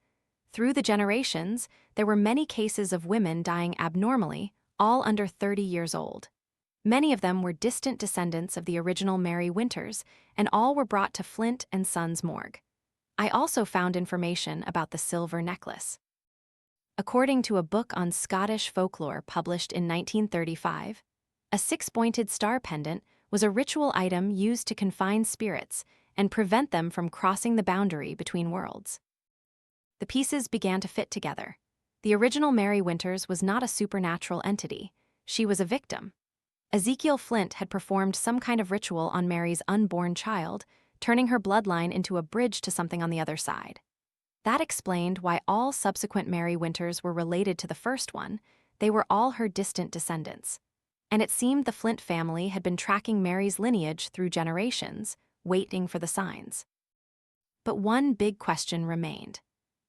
Through the generations, there were many cases of women dying abnormally, all under 30 years old. Many of them were distant descendants of the original Mary Winters, and all were brought to Flint and Sons morgue. I also found information about the silver necklace. According to a book on Scottish folklore published in 1935, a 6-pointed star pendant was a ritual item used to confine spirits and prevent them from crossing the boundary between worlds. The pieces began to fit together. The original Mary Winters was not a supernatural entity. She was a victim. Ezekiel Flint had performed some kind of ritual on Mary's unborn child, turning her bloodline into a bridge to something on the other side. That explained why all subsequent Mary Winters were related to the first one. They were all her distant descendants. And it seemed the Flint family had been tracking Mary's lineage through generations, waiting for the signs. But one big question remained.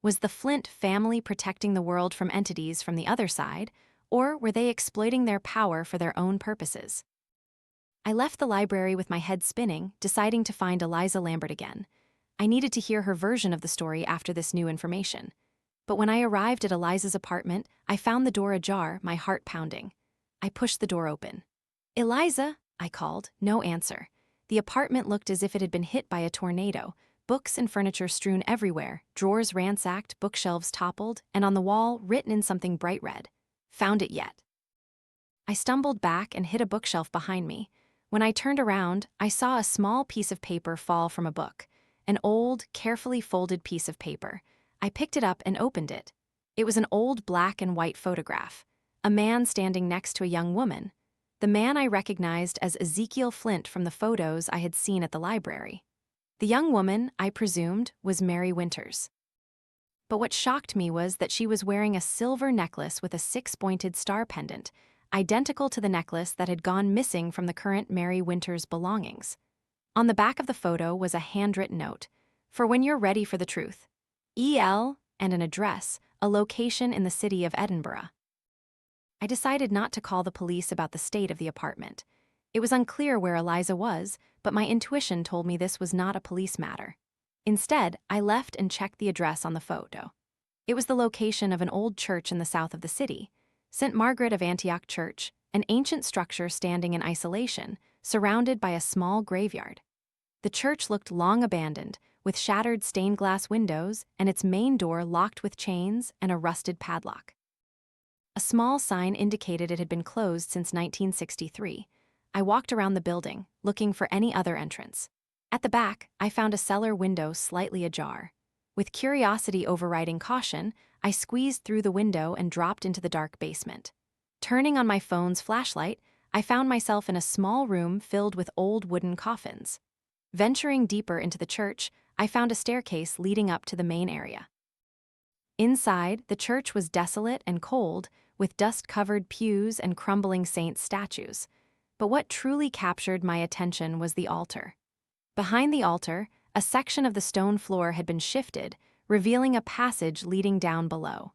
Was the Flint family protecting the world from entities from the other side, or were they exploiting their power for their own purposes? I left the library with my head spinning, deciding to find Eliza Lambert again. I needed to hear her version of the story after this new information. But when I arrived at Eliza's apartment, I found the door ajar, my heart pounding. I pushed the door open. "Eliza," I called, no answer. The apartment looked as if it had been hit by a tornado, books and furniture strewn everywhere, drawers ransacked, bookshelves toppled, and on the wall, written in something bright red, "Found it yet." I stumbled back and hit a bookshelf behind me. When I turned around, I saw a small piece of paper fall from a book, an old, carefully folded piece of paper. I picked it up and opened it. It was an old black and white photograph, a man standing next to a young woman. The man I recognized as Ezekiel Flint from the photos I had seen at the library. The young woman, I presumed, was Mary Winters. But what shocked me was that she was wearing a silver necklace with a six-pointed star pendant, identical to the necklace that had gone missing from the current Mary Winters' belongings. On the back of the photo was a handwritten note, "For when you're ready for the truth. E.L." and an address, a location in the city of Edinburgh. I decided not to call the police about the state of the apartment. It was unclear where Eliza was, but my intuition told me this was not a police matter. Instead, I left and checked the address on the photo. It was the location of an old church in the south of the city, St. Margaret of Antioch Church, an ancient structure standing in isolation, surrounded by a small graveyard. The church looked long abandoned, with shattered stained glass windows and its main door locked with chains and a rusted padlock. A small sign indicated it had been closed since 1963. I walked around the building, looking for any other entrance. At the back, I found a cellar window slightly ajar. With curiosity overriding caution, I squeezed through the window and dropped into the dark basement. Turning on my phone's flashlight, I found myself in a small room filled with old wooden coffins. Venturing deeper into the church, I found a staircase leading up to the main area. Inside, the church was desolate and cold, with dust-covered pews and crumbling saints' statues. But what truly captured my attention was the altar. Behind the altar, a section of the stone floor had been shifted, revealing a passage leading down below.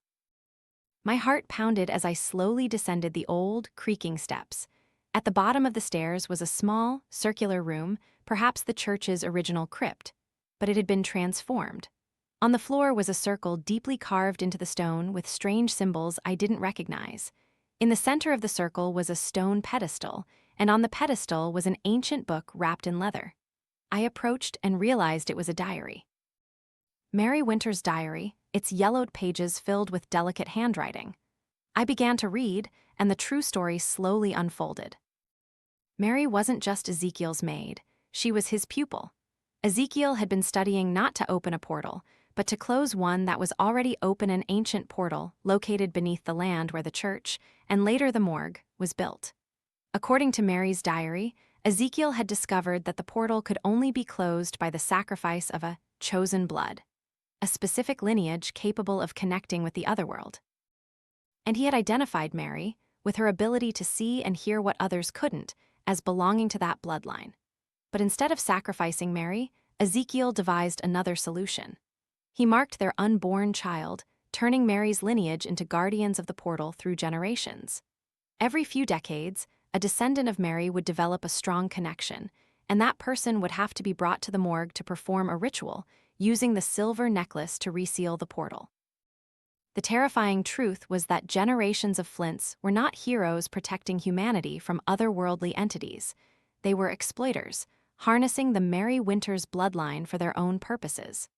My heart pounded as I slowly descended the old, creaking steps. At the bottom of the stairs was a small, circular room, perhaps the church's original crypt, but it had been transformed. On the floor was a circle deeply carved into the stone with strange symbols I didn't recognize. In the center of the circle was a stone pedestal, and on the pedestal was an ancient book wrapped in leather. I approached and realized it was a diary. Mary Winters' diary, its yellowed pages filled with delicate handwriting. I began to read, and the true story slowly unfolded. Mary wasn't just Ezekiel's maid, she was his pupil. Ezekiel had been studying not to open a portal, but to close one that was already open, an ancient portal located beneath the land where the church, and later the morgue, was built. According to Mary's diary, Ezekiel had discovered that the portal could only be closed by the sacrifice of a chosen blood, a specific lineage capable of connecting with the otherworld. And he had identified Mary, with her ability to see and hear what others couldn't, as belonging to that bloodline. But instead of sacrificing Mary, Ezekiel devised another solution. He marked their unborn child, turning Mary's lineage into guardians of the portal through generations. Every few decades, a descendant of Mary would develop a strong connection, and that person would have to be brought to the morgue to perform a ritual, using the silver necklace to reseal the portal. The terrifying truth was that generations of Flints were not heroes protecting humanity from otherworldly entities. They were exploiters, harnessing the Mary Winters bloodline for their own purposes.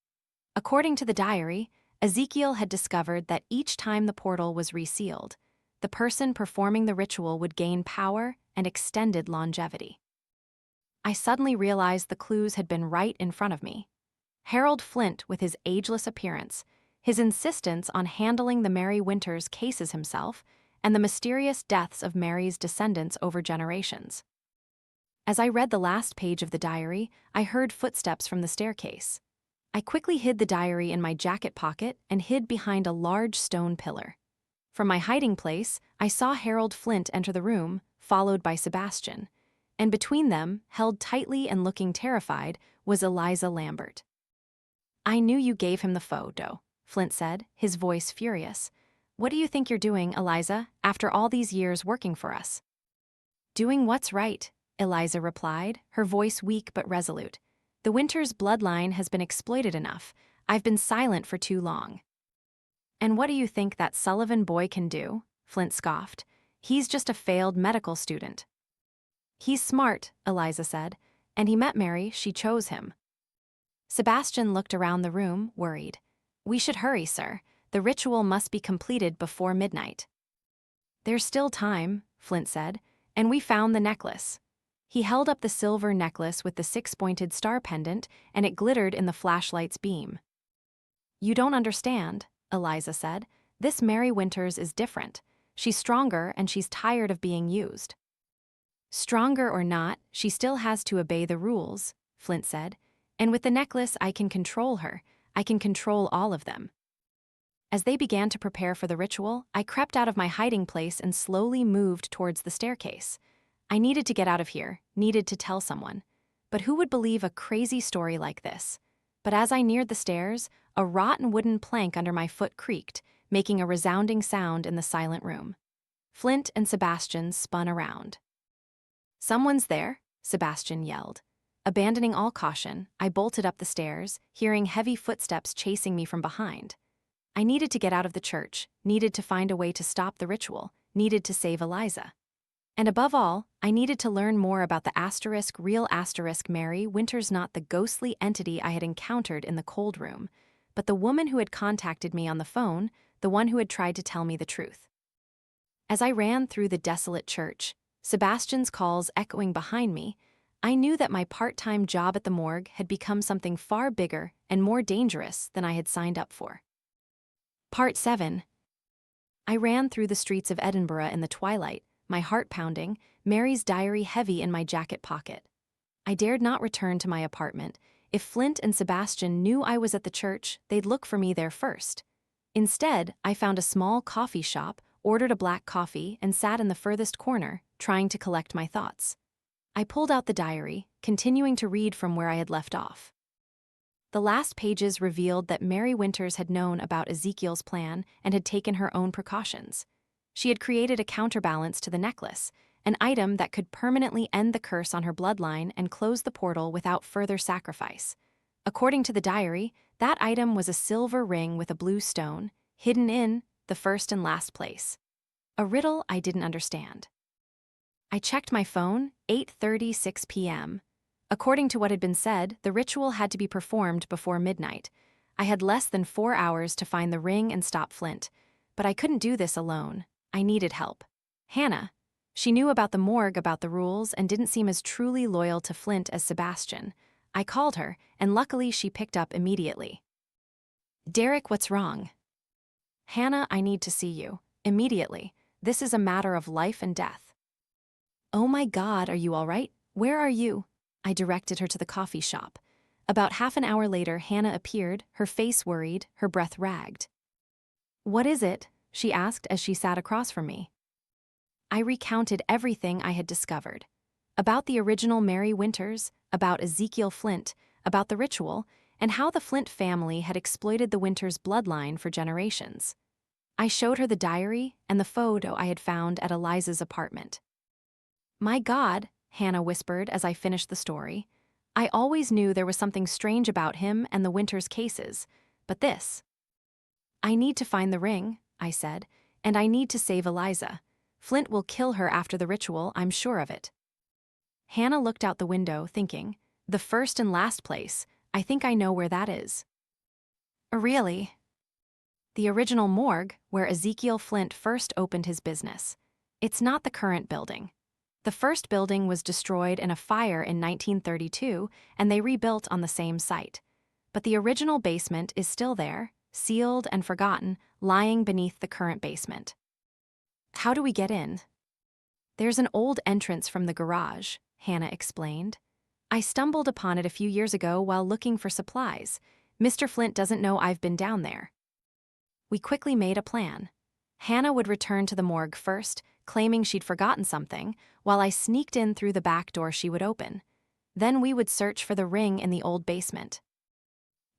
According to the diary, Ezekiel had discovered that each time the portal was resealed, the person performing the ritual would gain power and extended longevity. I suddenly realized the clues had been right in front of me. Harold Flint, with his ageless appearance, his insistence on handling the Mary Winters cases himself, and the mysterious deaths of Mary's descendants over generations. As I read the last page of the diary, I heard footsteps from the staircase. I quickly hid the diary in my jacket pocket and hid behind a large stone pillar. From my hiding place, I saw Harold Flint enter the room, followed by Sebastian, and between them, held tightly and looking terrified, was Eliza Lambert. "I knew you gave him the photo," Flint said, his voice furious. "What do you think you're doing, Eliza, after all these years working for us?" "Doing what's right," Eliza replied, her voice weak but resolute. "The Winters bloodline has been exploited enough. I've been silent for too long." "And what do you think that Sullivan boy can do?" Flint scoffed. "He's just a failed medical student." "He's smart," Eliza said, "and he met Mary, she chose him." Sebastian looked around the room, worried. "We should hurry, sir. The ritual must be completed before midnight." "There's still time," Flint said, "and we found the necklace." He held up the silver necklace with the six-pointed star pendant, and it glittered in the flashlight's beam. "You don't understand," Eliza said. "This Mary Winters is different. She's stronger and she's tired of being used." "Stronger or not, she still has to obey the rules," Flint said. And with the necklace, I can control her. I can control all of them. As they began to prepare for the ritual, I crept out of my hiding place and slowly moved towards the staircase. I needed to get out of here, needed to tell someone. But who would believe a crazy story like this? But as I neared the stairs, a rotten wooden plank under my foot creaked, making a resounding sound in the silent room. Flint and Sebastian spun around. "Someone's there," Sebastian yelled. Abandoning all caution, I bolted up the stairs, hearing heavy footsteps chasing me from behind. I needed to get out of the church, needed to find a way to stop the ritual, needed to save Eliza. And above all, I needed to learn more about the real Mary Winters, not the ghostly entity I had encountered in the cold room, but the woman who had contacted me on the phone, the one who had tried to tell me the truth. As I ran through the desolate church, Sebastian's calls echoing behind me, I knew that my part-time job at the morgue had become something far bigger and more dangerous than I had signed up for. Part 7. I ran through the streets of Edinburgh in the twilight, my heart pounding, Mary's diary heavy in my jacket pocket. I dared not return to my apartment. If Flint and Sebastian knew I was at the church, they'd look for me there first. Instead, I found a small coffee shop, ordered a black coffee, and sat in the furthest corner, trying to collect my thoughts. I pulled out the diary, continuing to read from where I had left off. The last pages revealed that Mary Winters had known about Ezekiel's plan and had taken her own precautions. She had created a counterbalance to the necklace, an item that could permanently end the curse on her bloodline and close the portal without further sacrifice. According to the diary, that item was a silver ring with a blue stone, hidden in the first and last place. A riddle I didn't understand. I checked my phone, 8:36 p.m. According to what had been said, the ritual had to be performed before midnight. I had less than 4 hours to find the ring and stop Flint, but I couldn't do this alone. I needed help. Hannah. She knew about the morgue, about the rules, and didn't seem as truly loyal to Flint as Sebastian. I called her, and luckily she picked up immediately. "Derek, what's wrong?" "Hannah, I need to see you. Immediately. This is a matter of life and death." "Oh my God, are you all right? Where are you?" I directed her to the coffee shop. About half an hour later, Hannah appeared, her face worried, her breath ragged. "What is it?" she asked as she sat across from me. I recounted everything I had discovered. About the original Mary Winters, about Ezekiel Flint, about the ritual, and how the Flint family had exploited the Winters bloodline for generations. I showed her the diary and the photo I had found at Eliza's apartment. "My God," Hannah whispered as I finished the story. "I always knew there was something strange about him and the Winters cases, but this." "I need to find the ring," I said, "and I need to save Eliza. Flint will kill her after the ritual, I'm sure of it." Hannah looked out the window, thinking, "The first and last place, I think I know where that is." "Really?" "The original morgue, where Ezekiel Flint first opened his business. It's not the current building. The first building was destroyed in a fire in 1932, and they rebuilt on the same site. But the original basement is still there, sealed and forgotten, lying beneath the current basement." "How do we get in?" "There's an old entrance from the garage," Hannah explained. "I stumbled upon it a few years ago while looking for supplies. Mr. Flint doesn't know I've been down there." We quickly made a plan. Hannah would return to the morgue first, claiming she'd forgotten something, while I sneaked in through the back door she would open. Then we would search for the ring in the old basement.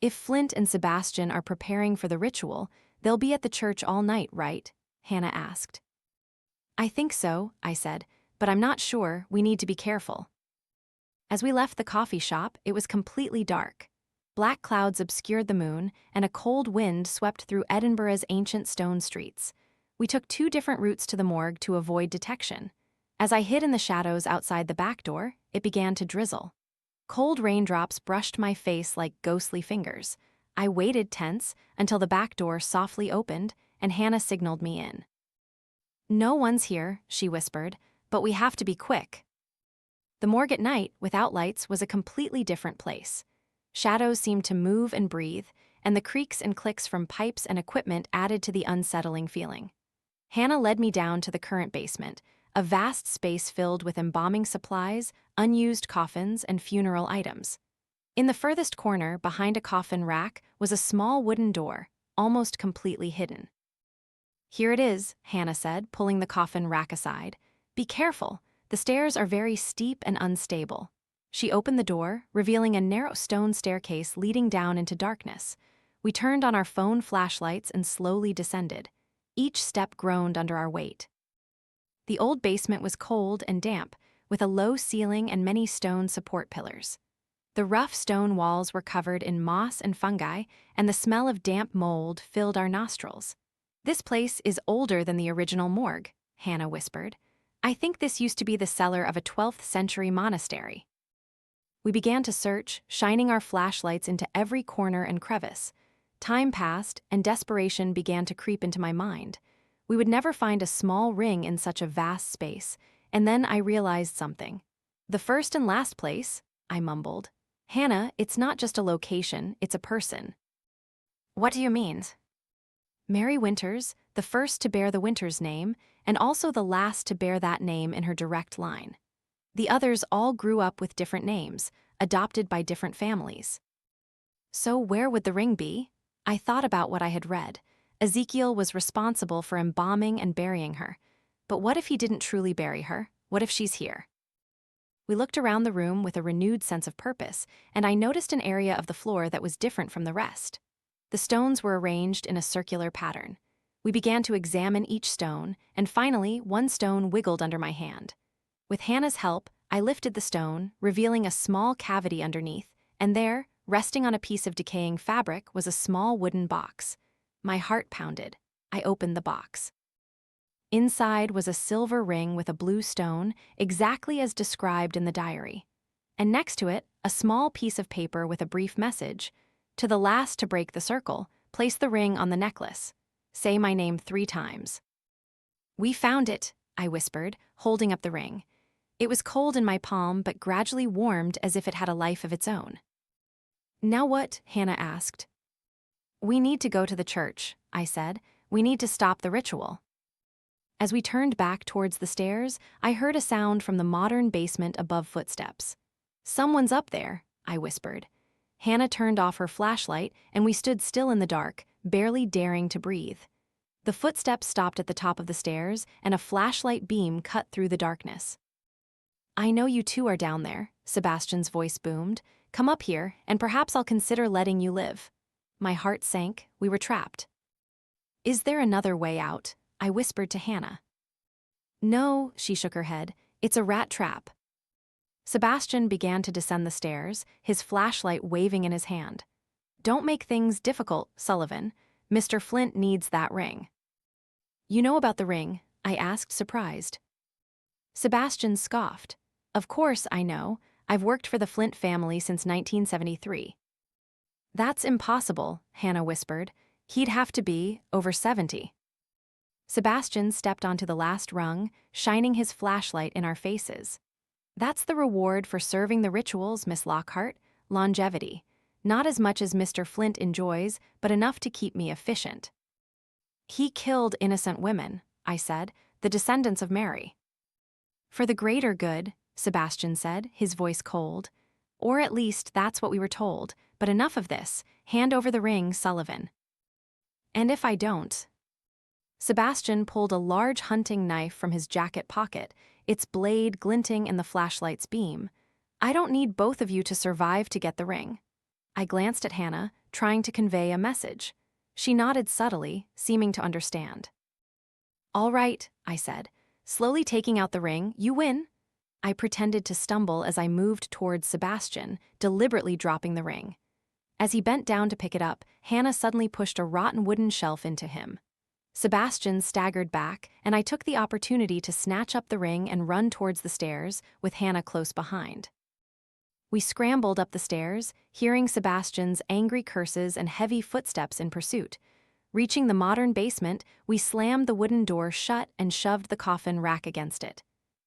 "If Flint and Sebastian are preparing for the ritual, they'll be at the church all night, right?" Hannah asked. "I think so," I said, "but I'm not sure. We need to be careful." As we left the coffee shop, it was completely dark. Black clouds obscured the moon, and a cold wind swept through Edinburgh's ancient stone streets. We took 2 different routes to the morgue to avoid detection. As I hid in the shadows outside the back door, it began to drizzle. Cold raindrops brushed my face like ghostly fingers. I waited tense until the back door softly opened and Hannah signaled me in. "No one's here," she whispered, "but we have to be quick." The morgue at night, without lights, was a completely different place. Shadows seemed to move and breathe, and the creaks and clicks from pipes and equipment added to the unsettling feeling. Hannah led me down to the current basement, a vast space filled with embalming supplies, unused coffins, and funeral items. In the furthest corner, behind a coffin rack, was a small wooden door, almost completely hidden. "Here it is," Hannah said, pulling the coffin rack aside. "Be careful, the stairs are very steep and unstable." She opened the door, revealing a narrow stone staircase leading down into darkness. We turned on our phone flashlights and slowly descended. Each step groaned under our weight. The old basement was cold and damp, with a low ceiling and many stone support pillars. The rough stone walls were covered in moss and fungi, and the smell of damp mold filled our nostrils. "This place is older than the original morgue," Hannah whispered. "I think this used to be the cellar of a 12th century monastery." We began to search, shining our flashlights into every corner and crevice. Time passed, and desperation began to creep into my mind. We would never find a small ring in such a vast space, and then I realized something. "The first and last place," I mumbled. "Hannah, it's not just a location, it's a person." "What do you mean?" "Mary Winters, the first to bear the Winters name, and also the last to bear that name in her direct line. The others all grew up with different names, adopted by different families." So where would the ring be? I thought about what I had read. Ezekiel was responsible for embalming and burying her. But what if he didn't truly bury her? What if she's here? We looked around the room with a renewed sense of purpose, and I noticed an area of the floor that was different from the rest. The stones were arranged in a circular pattern. We began to examine each stone, and finally, one stone wiggled under my hand. With Hannah's help, I lifted the stone, revealing a small cavity underneath, and there, resting on a piece of decaying fabric, was a small wooden box. My heart pounded. I opened the box. Inside was a silver ring with a blue stone, exactly as described in the diary. And next to it, a small piece of paper with a brief message. "To the last to break the circle, place the ring on the necklace. Say my name 3 times." "We found it," I whispered, holding up the ring. It was cold in my palm, but gradually warmed as if it had a life of its own. "Now what?" Hannah asked. "We need to go to the church," I said. "We need to stop the ritual." As we turned back towards the stairs, I heard a sound from the modern basement above footsteps. "Someone's up there," I whispered. Hannah turned off her flashlight, and we stood still in the dark, barely daring to breathe. The footsteps stopped at the top of the stairs, and a flashlight beam cut through the darkness. "I know you two are down there," Sebastian's voice boomed. "Come up here, and perhaps I'll consider letting you live." My heart sank. We were trapped. "Is there another way out?" I whispered to Hannah. "No," she shook her head. "It's a rat trap." Sebastian began to descend the stairs, his flashlight waving in his hand. "Don't make things difficult, Sullivan. Mr. Flint needs that ring." "You know about the ring?" I asked, surprised. Sebastian scoffed. "Of course I know. I've worked for the Flint family since 1973. "That's impossible," Hannah whispered. "He'd have to be over 70. Sebastian stepped onto the last rung, shining his flashlight in our faces. "That's the reward for serving the rituals, Miss Lockhart. Longevity. Not as much as Mr. Flint enjoys, but enough to keep me efficient." "He killed innocent women," I said, "the descendants of Mary." "For the greater good," Sebastian said, his voice cold. "Or at least that's what we were told, but enough of this. Hand over the ring, Sullivan." "And if I don't?" Sebastian pulled a large hunting knife from his jacket pocket, its blade glinting in the flashlight's beam. "I don't need both of you to survive to get the ring." I glanced at Hannah, trying to convey a message. She nodded subtly, seeming to understand. "All right," I said, slowly taking out the ring. "You win." I pretended to stumble as I moved towards Sebastian, deliberately dropping the ring. As he bent down to pick it up, Hannah suddenly pushed a rotten wooden shelf into him. Sebastian staggered back, and I took the opportunity to snatch up the ring and run towards the stairs, with Hannah close behind. We scrambled up the stairs, hearing Sebastian's angry curses and heavy footsteps in pursuit. Reaching the modern basement, we slammed the wooden door shut and shoved the coffin rack against it.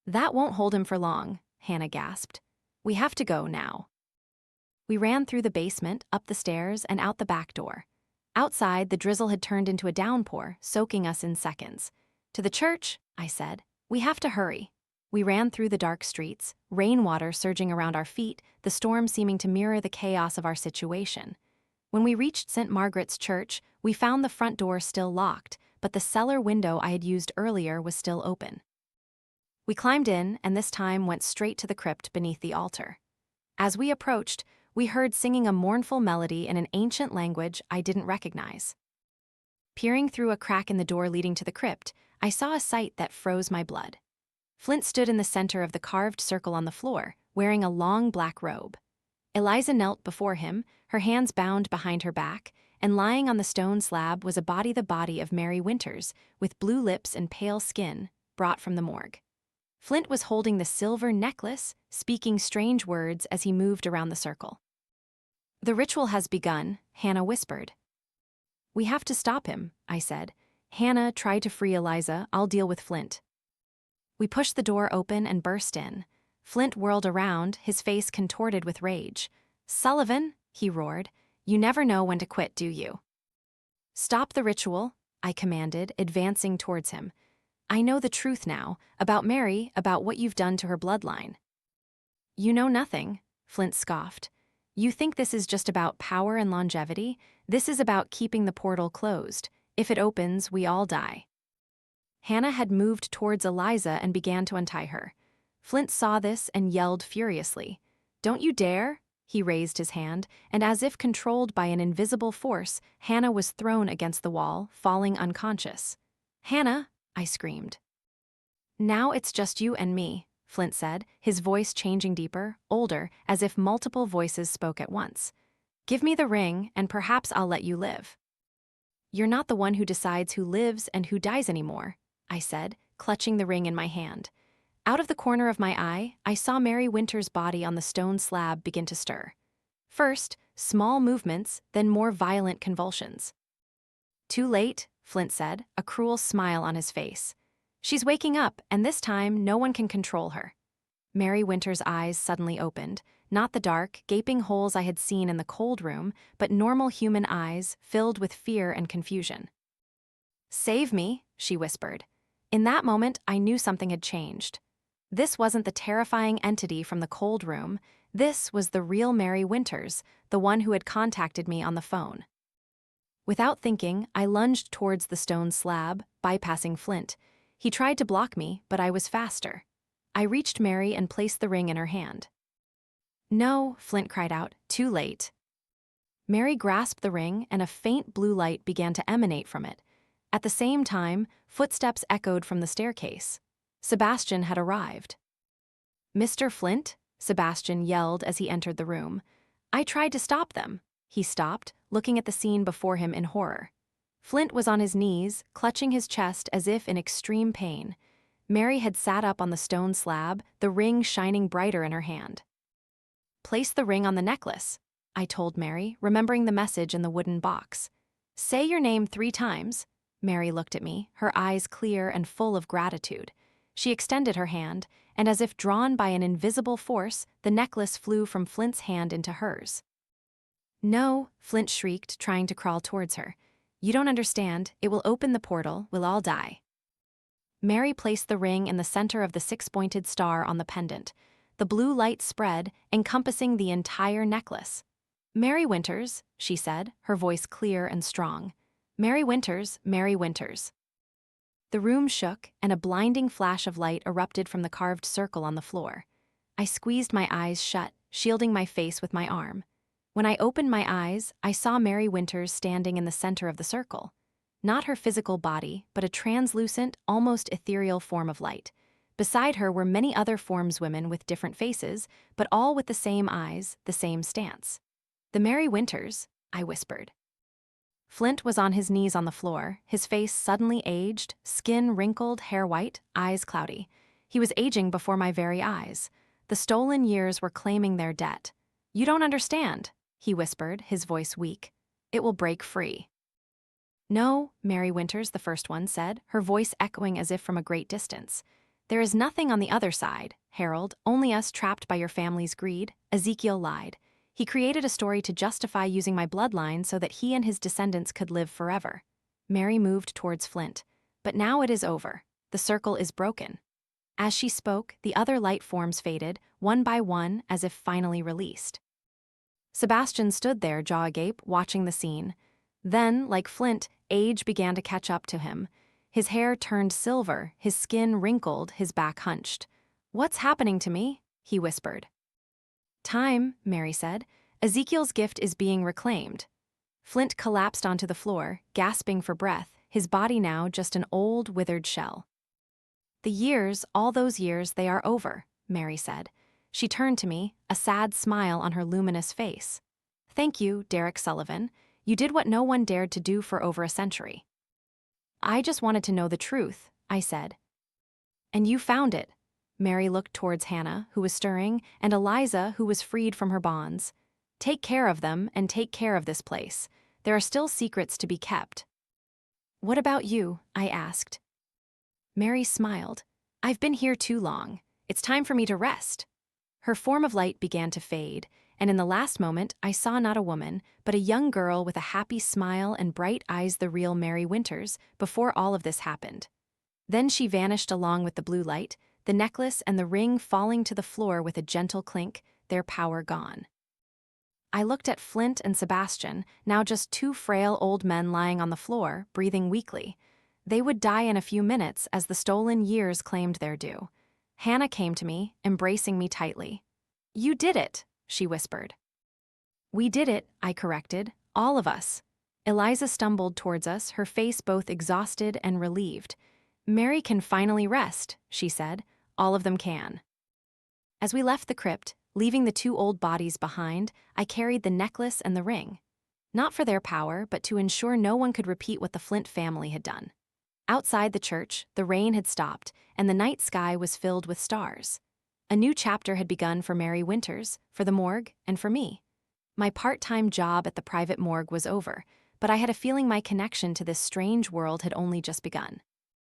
"That won't hold him for long," Hannah gasped. "We have to go now." We ran through the basement, up the stairs, and out the back door. Outside, the drizzle had turned into a downpour, soaking us in seconds. "To the church," I said. "We have to hurry." We ran through the dark streets, rainwater surging around our feet, the storm seeming to mirror the chaos of our situation. When we reached St. Margaret's Church, we found the front door still locked, but the cellar window I had used earlier was still open. We climbed in, and this time went straight to the crypt beneath the altar. As we approached, we heard singing a mournful melody in an ancient language I didn't recognize. Peering through a crack in the door leading to the crypt, I saw a sight that froze my blood. Flint stood in the center of the carved circle on the floor, wearing a long black robe. Eliza knelt before him, her hands bound behind her back, and lying on the stone slab was the body of Mary Winters, with blue lips and pale skin, brought from the morgue. Flint was holding the silver necklace, speaking strange words as he moved around the circle. "The ritual has begun," Hannah whispered. "We have to stop him," I said. "Hannah, try to free Eliza. I'll deal with Flint." We pushed the door open and burst in. Flint whirled around, his face contorted with rage. "Sullivan," he roared, "you never know when to quit, do you?" "Stop the ritual," I commanded, advancing towards him. "I know the truth now, about Mary, about what you've done to her bloodline." "You know nothing," Flint scoffed. "You think this is just about power and longevity? This is about keeping the portal closed. If it opens, we all die." Hannah had moved towards Eliza and began to untie her. Flint saw this and yelled furiously. "Don't you dare!" He raised his hand, and as if controlled by an invisible force, Hannah was thrown against the wall, falling unconscious. "Hannah!" I screamed. "Now it's just you and me," Flint said, his voice changing deeper, older, as if multiple voices spoke at once. "Give me the ring, and perhaps I'll let you live." "You're not the one who decides who lives and who dies anymore," I said, clutching the ring in my hand. Out of the corner of my eye, I saw Mary Winters' body on the stone slab begin to stir. First, small movements, then more violent convulsions. "Too late," Flint said, a cruel smile on his face. "She's waking up, and this time no one can control her." Mary Winters' eyes suddenly opened, not the dark, gaping holes I had seen in the cold room, but normal human eyes filled with fear and confusion. "Save me," she whispered. In that moment, I knew something had changed. This wasn't the terrifying entity from the cold room. This was the real Mary Winters, the one who had contacted me on the phone. Without thinking, I lunged towards the stone slab, bypassing Flint. He tried to block me, but I was faster. I reached Mary and placed the ring in her hand. "No," Flint cried out, "too late." Mary grasped the ring, and a faint blue light began to emanate from it. At the same time, footsteps echoed from the staircase. Sebastian had arrived. "Mr. Flint?" Sebastian yelled as he entered the room. I tried to stop them. He stopped, looking at the scene before him in horror. Flint was on his knees, clutching his chest as if in extreme pain. Mary had sat up on the stone slab, the ring shining brighter in her hand. "Place the ring on the necklace," I told Mary, remembering the message in the wooden box. "Say your name 3 times. Mary looked at me, her eyes clear and full of gratitude. She extended her hand, and as if drawn by an invisible force, the necklace flew from Flint's hand into hers. "No," Flint shrieked, trying to crawl towards her. "You don't understand. It will open the portal. We'll all die." Mary placed the ring in the center of the 6-pointed star on the pendant. The blue light spread, encompassing the entire necklace. "Mary Winters," she said, her voice clear and strong. "Mary Winters, Mary Winters." The room shook, and a blinding flash of light erupted from the carved circle on the floor. I squeezed my eyes shut, shielding my face with my arm. When I opened my eyes, I saw Mary Winters standing in the center of the circle. Not her physical body, but a translucent, almost ethereal form of light. Beside her were many other forms, women with different faces, but all with the same eyes, the same stance. "The Mary Winters," I whispered. Flint was on his knees on the floor, his face suddenly aged, skin wrinkled, hair white, eyes cloudy. He was aging before my very eyes. The stolen years were claiming their debt. "You don't understand," he whispered, his voice weak. "It will break free." "No," Mary Winters, the first one, said, her voice echoing as if from a great distance. "There is nothing on the other side, Harold, only us trapped by your family's greed." Ezekiel lied. He created a story to justify using my bloodline so that he and his descendants could live forever. Mary moved towards Flint. "But now it is over. The circle is broken." As she spoke, the other light forms faded, one by one, as if finally released. Sebastian stood there, jaw agape, watching the scene. Then, like Flint, age began to catch up to him. His hair turned silver, his skin wrinkled, his back hunched. "What's happening to me?" he whispered. "Time," Mary said. "Ezekiel's gift is being reclaimed." Flint collapsed onto the floor, gasping for breath, his body now just an old, withered shell. "The years, all those years, they are over," Mary said. She turned to me, a sad smile on her luminous face. "Thank you, Derek Sullivan. You did what no one dared to do for over a century." "I just wanted to know the truth," I said. "And you found it." Mary looked towards Hannah, who was stirring, and Eliza, who was freed from her bonds. "Take care of them and take care of this place. There are still secrets to be kept." "What about you?" I asked. Mary smiled. "I've been here too long. It's time for me to rest." Her form of light began to fade, and in the last moment I saw not a woman, but a young girl with a happy smile and bright eyes, the real Mary Winters, before all of this happened. Then she vanished along with the blue light, the necklace and the ring falling to the floor with a gentle clink, their power gone. I looked at Flint and Sebastian, now just two frail old men lying on the floor, breathing weakly. They would die in a few minutes as the stolen years claimed their due. Hannah came to me, embracing me tightly. "You did it," she whispered. "We did it," I corrected, "all of us." Eliza stumbled towards us, her face both exhausted and relieved. "Mary can finally rest," she said. "All of them can." As we left the crypt, leaving the two old bodies behind, I carried the necklace and the ring. Not for their power, but to ensure no one could repeat what the Flint family had done. Outside the church, the rain had stopped, and the night sky was filled with stars. A new chapter had begun for Mary Winters, for the morgue, and for me. My part-time job at the private morgue was over, but I had a feeling my connection to this strange world had only just begun.